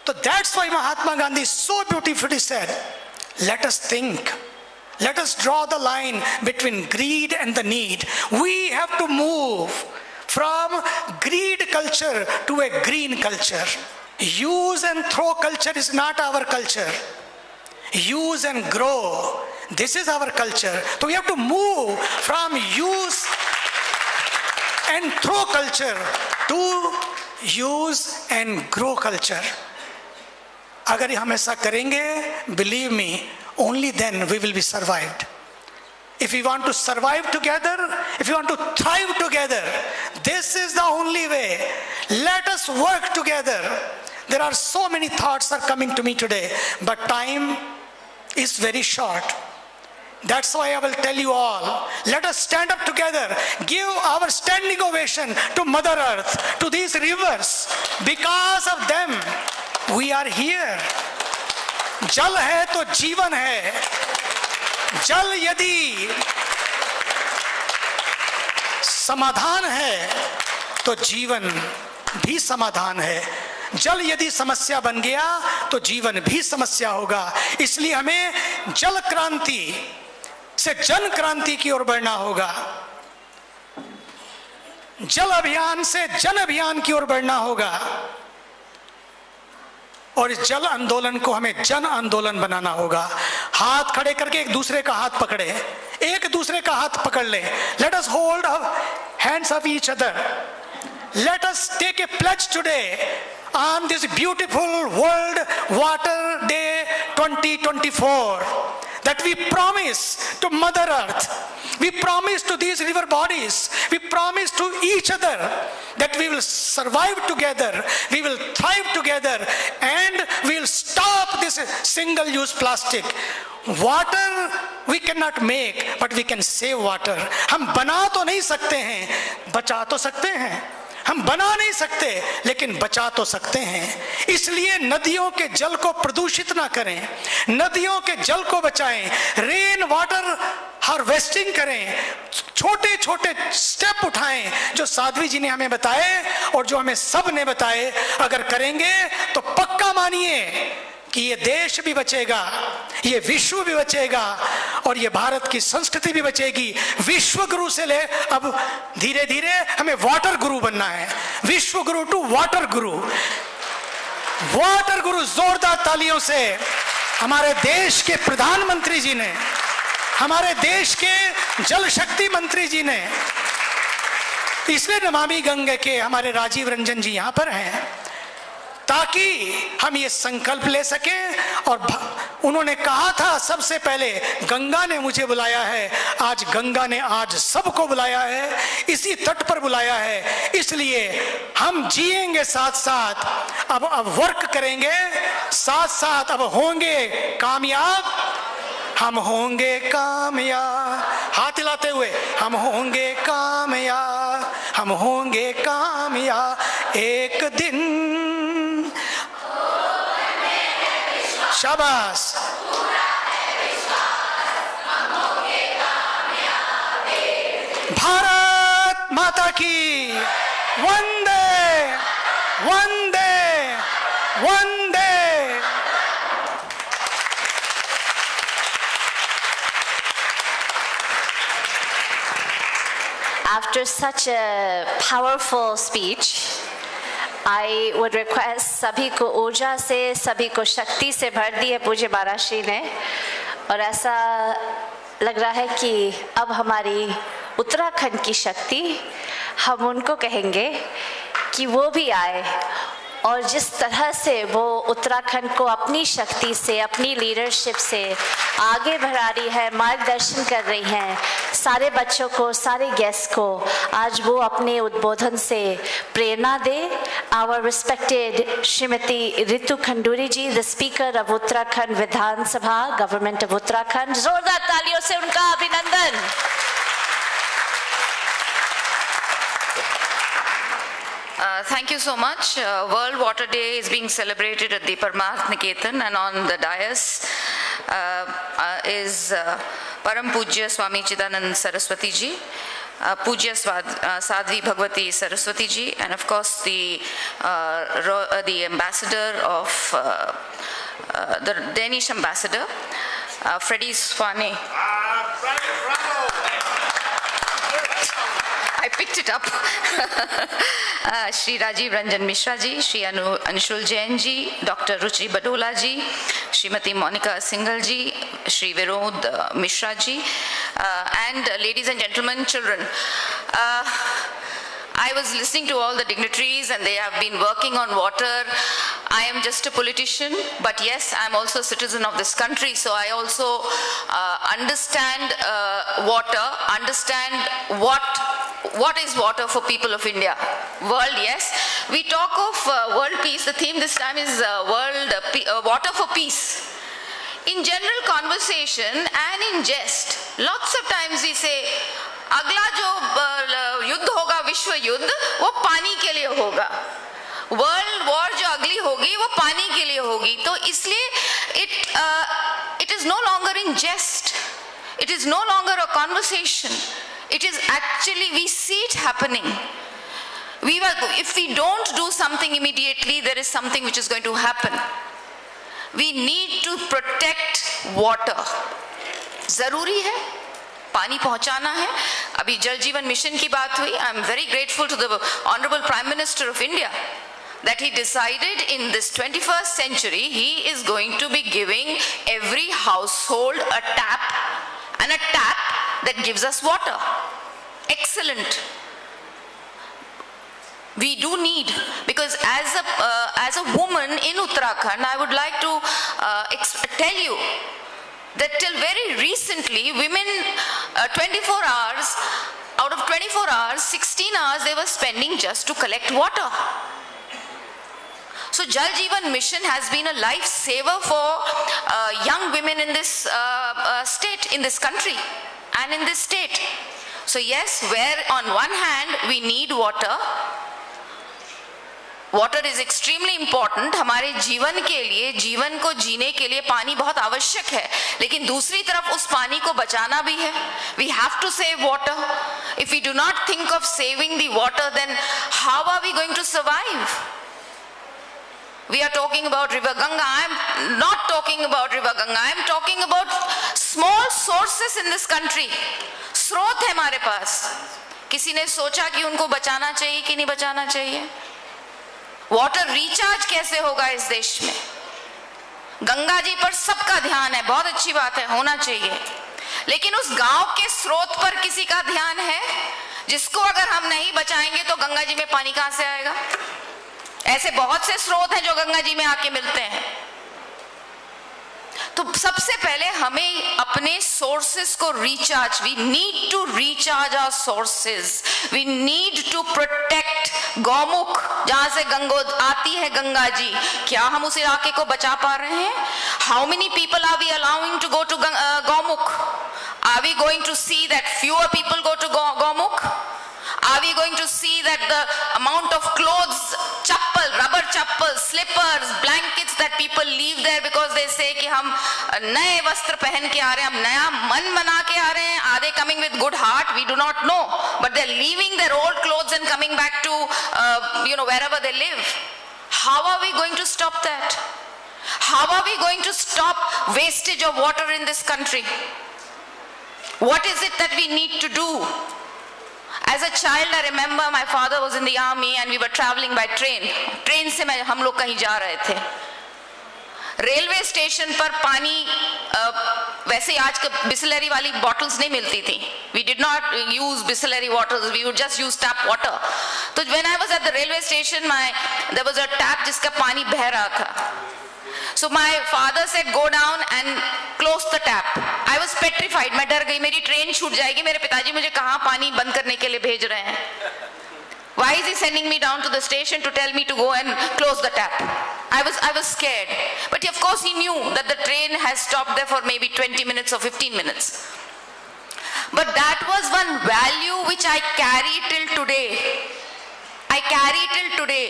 So that's why Mahatma Gandhi so beautifully said, let us think. Let us draw the line between greed and the need. We have to move from greed culture to a green culture. Use and throw culture is not our culture. Use and grow, this is our culture. So we have to move from use and throw culture to use and grow culture. अगर हम ऐसा करेंगे, believe me, only then we will be survived. If we want to survive together, if we want to thrive together, this is the only way. Let us work together. There are so many thoughts are coming to me today, but time is very short. That's why I will tell you all, let us stand up together, give our standing ovation to Mother Earth, to these rivers. Because of them, we are here. जल है तो जीवन है. जल यदि समाधान है तो जीवन भी समाधान है. जल यदि समस्या बन गया तो जीवन भी समस्या होगा. इसलिए हमें जल क्रांति से जन क्रांति की ओर बढ़ना होगा. जल अभियान से जन अभियान की ओर बढ़ना होगा. और इस जल आंदोलन को हमें जन आंदोलन बनाना होगा. हाथ खड़े करके एक दूसरे का हाथ पकड़े, एक दूसरे का हाथ पकड़ ले. Let us hold hands of each other. Let us take a pledge today on this beautiful World Water Day 2024 that we promise to Mother Earth, we promise to these river bodies, we promise to each other that we will survive together, we will thrive together, and we will stop this single-use plastic. Water we cannot make, but we can save water. हम बना तो नहीं सकते हैं, बचा तो सकते हैं. हम बना नहीं सकते लेकिन बचा तो सकते हैं. इसलिए नदियों के जल को प्रदूषित ना करें, नदियों के जल को बचाएं, रेन वाटर हार्वेस्टिंग करें, छोटे छोटे स्टेप उठाएं जो साध्वी जी ने हमें बताए और जो हमें सब ने बताए. अगर करेंगे तो पक्का मानिए कि ये देश भी बचेगा, ये विश्व भी बचेगा और ये भारत की संस्कृति भी बचेगी. विश्व गुरु से ले अब धीरे धीरे हमें वाटर गुरु बनना है. विश्व गुरु टू वाटर गुरु. वाटर गुरु. जोरदार तालियों से हमारे देश के प्रधानमंत्री जी ने, हमारे देश के जल शक्ति मंत्री जी ने, इसलिए नमामि गंगे के हमारे राजीव रंजन जी यहाँ पर हैं ताकि हम ये संकल्प ले सकें. और उन्होंने कहा था सबसे पहले गंगा ने मुझे बुलाया है, आज गंगा ने आज सबको बुलाया है, इसी तट पर बुलाया है. इसलिए हम जिएंगे साथ साथ, अब वर्क करेंगे साथ साथ, अब होंगे कामयाब. हम होंगे कामयाब, हाथ हिलाते हुए हम होंगे कामयाब, हम होंगे कामयाब एक दिन. शाबाश. भारत माता की वंदे वंदे वंदे. After such a powerful speech, I would request सभी को ऊर्जा से, सभी को शक्ति से भर दी है पूज्य महाराज श्री ने. और ऐसा लग रहा है कि अब हमारी उत्तराखंड की शक्ति, हम उनको कहेंगे कि वो भी आए और जिस तरह से वो उत्तराखंड को अपनी शक्ति से, अपनी लीडरशिप से आगे बढ़ा रही है, मार्गदर्शन कर रही हैं सारे बच्चों को, सारे गेस्ट को। आज वो अपने उद्बोधन से प्रेरणा दे। Our respected Srimati Ritu Khanduri ji, the Speaker of Uttarakhand Vidhan Sabha, Government of Uttarakhand. जोरदार तालियों से उनका अभिनंदन। Thank you so much. World Water Day is being celebrated at the Parmarth Niketan, and on the dais is Param Pujya Swami Chidanand Saraswatiji, Pujya Sadhvi Bhagawati Saraswatiji, and of course the ambassador of the Danish ambassador, Freddy Svane. I picked it up. Shri Rajiv Ranjan Mishra ji, Shri Anshul Jain ji, Dr. Ruchi Badola ji, Smt Monica Singhal ji, Shri Vinod Mishra ji, and ladies and gentlemen, children. I was listening to all the dignitaries and they have been working on water. I am just a politician, but yes, I am also a citizen of this country, so I also understand water, understand what is water for people of India. World, yes. We talk of world peace. The theme this time is water for peace. In general conversation and in jest, lots of times we say, अगला जो युद्ध होगा, विश्व युद्ध, वो पानी के लिए होगा। वर्ल्ड वॉर जो अगली होगी वो पानी के लिए होगी। तो इसलिए it is no longer in jest, it is no longer a conversation, it is actually, we see it happening. If we don't do something immediately, there is something which is going to happen. We need to protect water. जरूरी है, पानी पहुंचाना है। अभी जल जीवन mission की बात हुई। I am very grateful to the Honorable Prime Minister of India that he decided in this 21st century he is going to be giving every household a tap, and a tap that gives us water. Excellent. We do need, because as a woman in Uttarakhand, I would like to tell you that till very recently, women 24 hours, out of 24 hours, 16 hours they were spending just to collect water. So Jal Jeevan Mission has been a lifesaver for young women in this state, in this country and in this state. So yes, where on one hand we need water, water is extremely important. हमारे जीवन के लिए, जीवन को जीने के लिए पानी बहुत आवश्यक है, लेकिन दूसरी तरफ उस पानी को बचाना भी है। We have to save water. If we do not think of saving the water, then how are we going to survive? We are talking about river Ganga. I am not talking about river Ganga. I am talking about small sources in this country. स्रोत है हमारे पास। किसी ने सोचा कि उनको बचाना चाहिए कि नहीं बचाना चाहिए? वाटर रिचार्ज कैसे होगा इस देश में? गंगा जी पर सबका ध्यान है, बहुत अच्छी बात है, होना चाहिए, लेकिन उस गांव के स्रोत पर किसी का ध्यान है जिसको अगर हम नहीं बचाएंगे तो गंगा जी में पानी कहां से आएगा? ऐसे बहुत से स्रोत हैं जो गंगा जी में आके मिलते हैं। तो सबसे पहले हमें अपने सोर्सेस को recharge, we need to recharge our sources, we need to protect Gaumukh, जहां से गंगो आती है गंगा जी। क्या हम उस इलाके को बचा पा रहे हैं? How many people are we allowing to go to Gaumukh? Are we going to see that fewer people go to Gaumukh? Are we going to see that the amount of clothes, chappal, rubber chappal, slippers, blankets that people leave there because they say कि हम नए वस्त्र पहन के आ रहे हैं, हम नया मन बना के आ रहे हैं? Are they coming with good heart? We do not know, but they're leaving their old clothes and coming back to wherever they live. How are we going to stop that? How are we going to stop wastage of water in this country? What is it that we need to do? As a child, I remember my father was in the army and we were traveling by train. Train से हम लोग कहीं जा रहे थे। Railway station पर पानी वैसे आज बिसलरी वाली बॉटल्स नहीं मिलती थी। We did not use bislary waters, we would just use tap water. तो when I was at the railway station, there was a tap जिसका पानी बह रहा था। So my father said, go down and close the tap. I was petrified. मैं डर गई मेरी ट्रेन छूट जाएगी, मेरे पिताजी मुझे कहाँ पानी बंद करने के लिए भेज रहे हैं. Why is he sending me down to the station to tell me to go and close the tap? I was scared. But of course he knew that the train has stopped there for maybe 20 minutes or 15 minutes. But that was one value which I carry till today. I carry till today.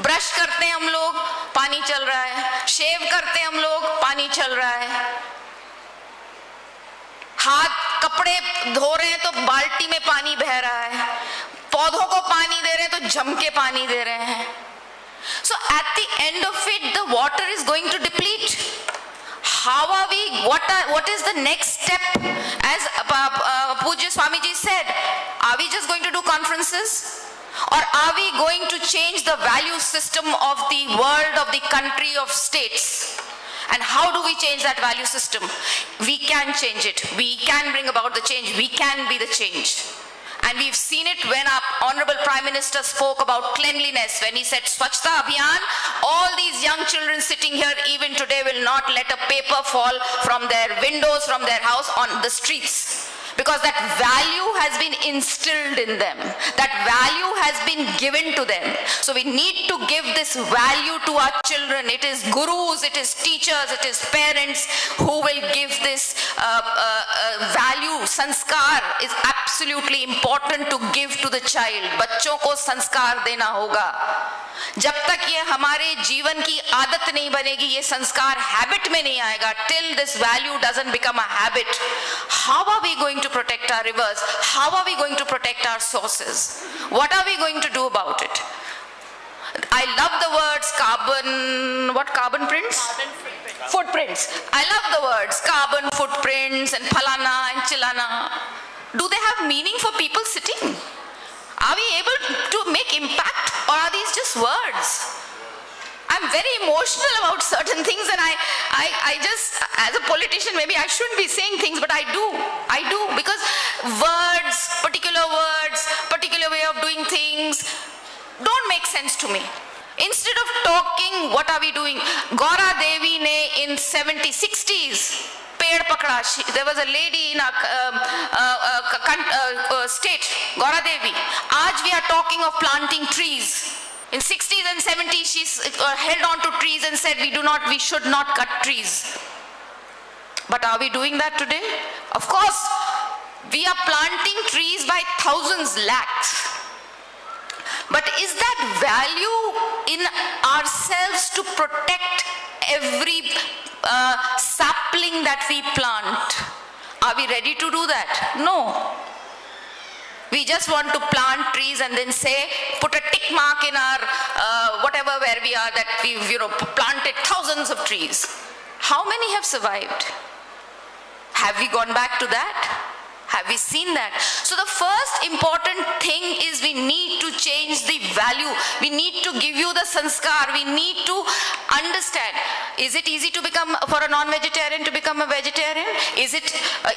Brush करते हैं हम लोग, पानी चल रहा है. शेव करते हैं हम लोग, पानी चल रहा है. हाथ कपड़े धो रहे हैं तो बाल्टी में पानी बह रहा है. पौधों को पानी दे रहे हैं तो जम के पानी दे रहे हैं. So at the end of it, the water is going to deplete. How are we? What is the next step? As Pujya Swamiji said, are we just going to do conferences? Or are we going to change the value system of the world, of the country, of states? And how do we change that value system? We can change it. We can bring about the change. We can be the change. And we've seen it when our Honorable Prime Minister spoke about cleanliness, when he said Swachhta Abhiyan. All these young children sitting here even today will not let a paper fall from their windows, from their house on the streets. Because that value has been instilled in them. That value has been given to them. So we need to give this value to our children. It is gurus, it is teachers, it is parents who will give this value. Sanskar is absolutely important to give to the child. बच्चों को संस्कार देना होगा. जब तक ये हमारे जीवन की आदत नहीं बनेगी, ये संस्कार habit में नहीं आएगा, till this value doesn't become a habit, how are we going to protect our rivers? How are we going to protect our sources? What are we going to do about it? I love the words carbon, what carbon prints? Footprints. I love the words carbon footprints and phalana and chilana. Do they have meaning for people sitting? Are we able to make impact, or are these just words? I'm very emotional about certain things, and I just, as a politician, maybe I shouldn't be saying things, but I do, because words, particular way of doing things don't make sense to me. Instead of talking, what are we doing? Gaura Devi ne in 60s, पेड़ पकड़ा. There was a lady in our state, Gaura Devi. Aaj we are talking of planting trees. In 60s and 70s, she held on to trees and said, we should not cut trees. But are we doing that today? Of course, we are planting trees by thousands, lakhs. But is that value in ourselves to protect every sapling that we plant? Are we ready to do that? No. We just want to plant trees and then say, put a tick mark in our whatever where we are, that we've planted thousands of trees. How many have survived? Have we gone back to that? Have we seen that? So the first important thing is we need to change the value. We need to give you the sanskar. We need to understand. Is it easy to become, for a non-vegetarian to become a vegetarian? Is it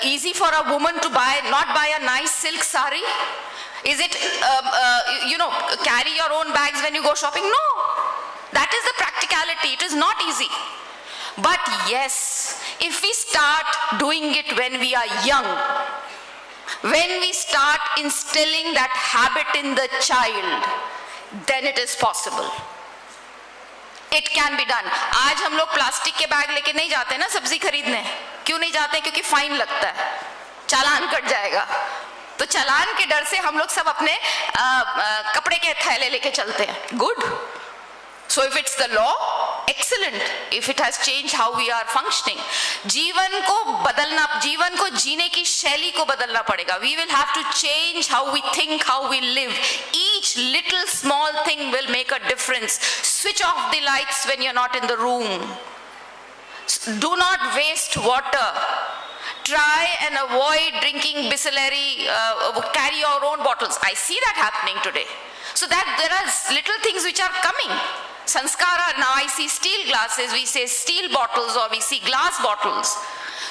easy for a woman to not buy a nice silk sari? Is it, carry your own bags when you go shopping? No. That is the practicality. It is not easy. But yes, if we start doing it when we are young, when we start instilling that habit in the child, then it is possible. It can be done. आज हम लोग plastic के bag लेके नहीं जाते ना सब्जी खरीदने. क्यों नहीं जाते? क्योंकि फाइन लगता है, चालान कट जाएगा. तो चालान के डर से हम लोग सब अपने कपड़े के थैले लेके चलते हैं. Good. So if it's the law, excellent. If it has changed how we are functioning, जीवन को जीने की शैली को बदलना पड़ेगा. We will have to change how we think, how we live. Each little small thing will make a difference. Switch off the lights when you're not in the room. Do not waste water. Try and avoid drinking Bisleri. Carry your own bottles. I see that happening today. So that there are little things which are coming. Sanskara, now I see steel glasses, we say steel bottles, or we see glass bottles.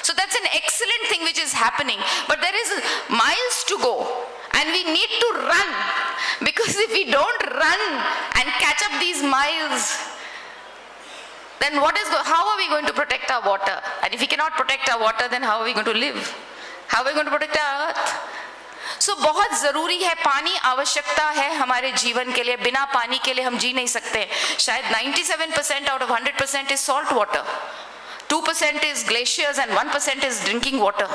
So that's an excellent thing which is happening. But there is miles to go. And we need to run. Because if we don't run and catch up these miles, then how are we going to protect our water? And if we cannot protect our water, then how are we going to live? How are we going to protect our earth? So बहुत ज़रूरी है, पानी आवश्यकता है हमारे जीवन के लिए, बिना पानी के लिए हम जी नहीं सकते. शायद 97% out of 100% is salt water, 2% is glaciers and 1% is drinking water.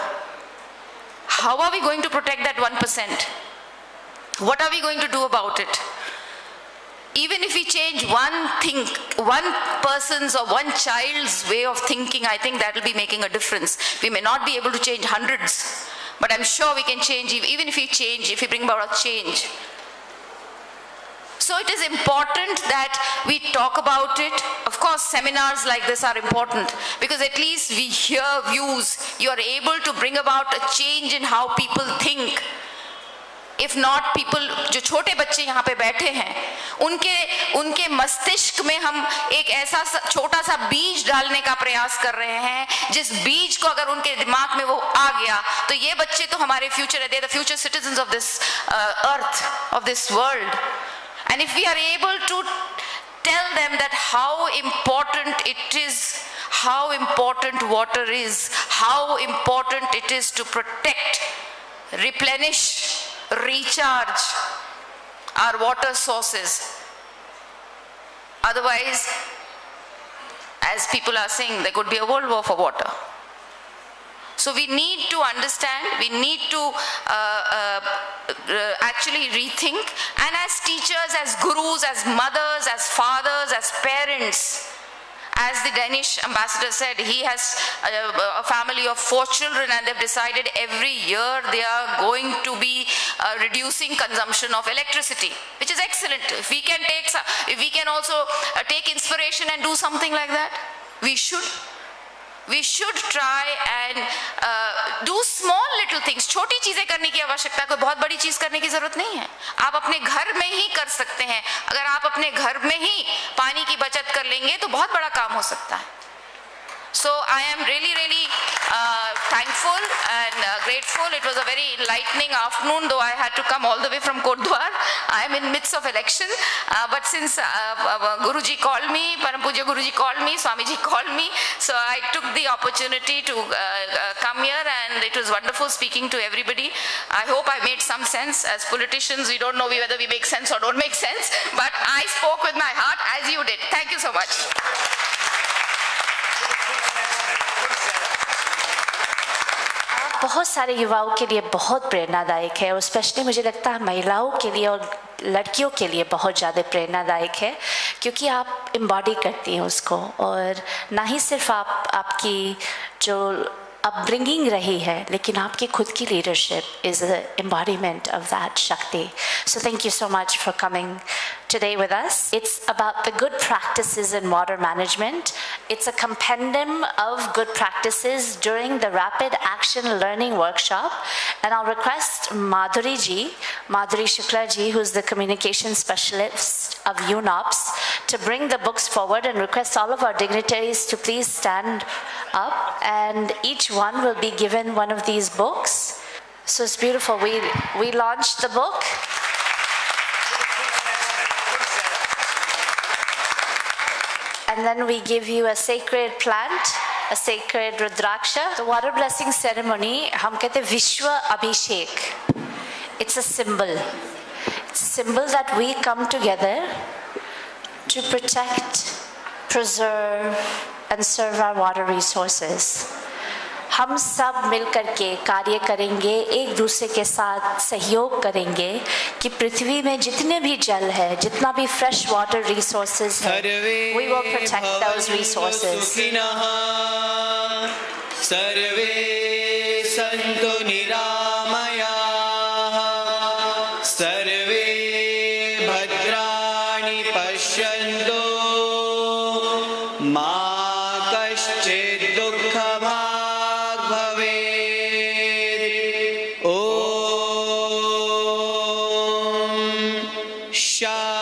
How are we going to protect that 1%? What are we going to do about it? Even if we change one person's or one child's way of thinking, I think that will be making a difference. We may not be able to change hundreds, but I'm sure we can change, even if we bring about a change. So it is important that we talk about it. Of course, seminars like this are important because at least we hear views. You are able to bring about a change in how people think. If not, people, जो छोटे बच्चे यहाँ पे बैठे हैं, उनके मस्तिष्क में हम एक ऐसा छोटा सा बीज डालने का प्रयास कर रहे हैं, जिस बीज को अगर उनके दिमाग में वो आ गया, तो ये बच्चे तो हमारे फ्यूचर है, they are the future citizens of this earth, of this world. And if we are able to tell them that how important it is, how important water is, how important it is to protect, replenish, recharge our water sources. Otherwise, as people are saying, there could be a world war for water. So we need to understand, we need to actually rethink, and as teachers, as gurus, as mothers, as fathers, as parents, as the Danish ambassador said, he has a family of 4 children and they've decided every year they are going to be reducing consumption of electricity, which is excellent. If we can also take inspiration and do something like that, we should. We should try and do small little things. छोटी चीजें करने की आवश्यकता, कोई बहुत बड़ी चीज करने की जरूरत नहीं है. आप अपने घर में ही कर सकते हैं. अगर आप अपने घर में ही पानी की बचत कर लेंगे तो बहुत बड़ा काम हो सकता है. So I am really thankful and grateful. It was a very enlightening afternoon, though I had to come all the way from Kotdwar. I am in midst of election, but since Guruji called me, Param Pujya Guruji called me, Swamiji called me, so I took the opportunity to come here, and it was wonderful speaking to everybody. I hope I made some sense. As politicians, we don't know whether we make sense or don't make sense, but I spoke with my heart as you did. Thank you so much. बहुत सारे युवाओं के लिए बहुत प्रेरणादायक है, और specially मुझे लगता है महिलाओं के लिए और लड़कियों के लिए बहुत ज़्यादा प्रेरणादायक है, क्योंकि आप एम्बॉडी करती हैं उसको, और ना ही सिर्फ आपकी जो upbringing रही है, लेकिन आपकी खुद की leadership is the embodiment of that Shakti. So thank you so much for coming today with us. It's about the good practices in water management. It's a compendium of good practices during the Rapid Action Learning Workshop. And I'll request Madhuri Shukla ji, who's the communication specialist of UNOPS, to bring the books forward, and request all of our dignitaries to please stand up, and each one will be given one of these books. So it's beautiful. We launched the book. And then we give you a sacred plant, a sacred Rudraksha. The water blessing ceremony, hum kehte Vishwa Abhishek. It's a symbol. It's a symbol that we come together to protect, preserve, and serve our water resources. हम सब मिलकर के कार्य करेंगे, एक दूसरे के साथ सहयोग करेंगे कि पृथ्वी में जितने भी जल है, जितना भी fresh water resources है, we will protect those resources. सर्वे सन्तु निरामयाः, सर्वे भद्राणि पश्यन्तु, मा कश्चित् दुःखभाग् भवेत्. ॐ शान्ति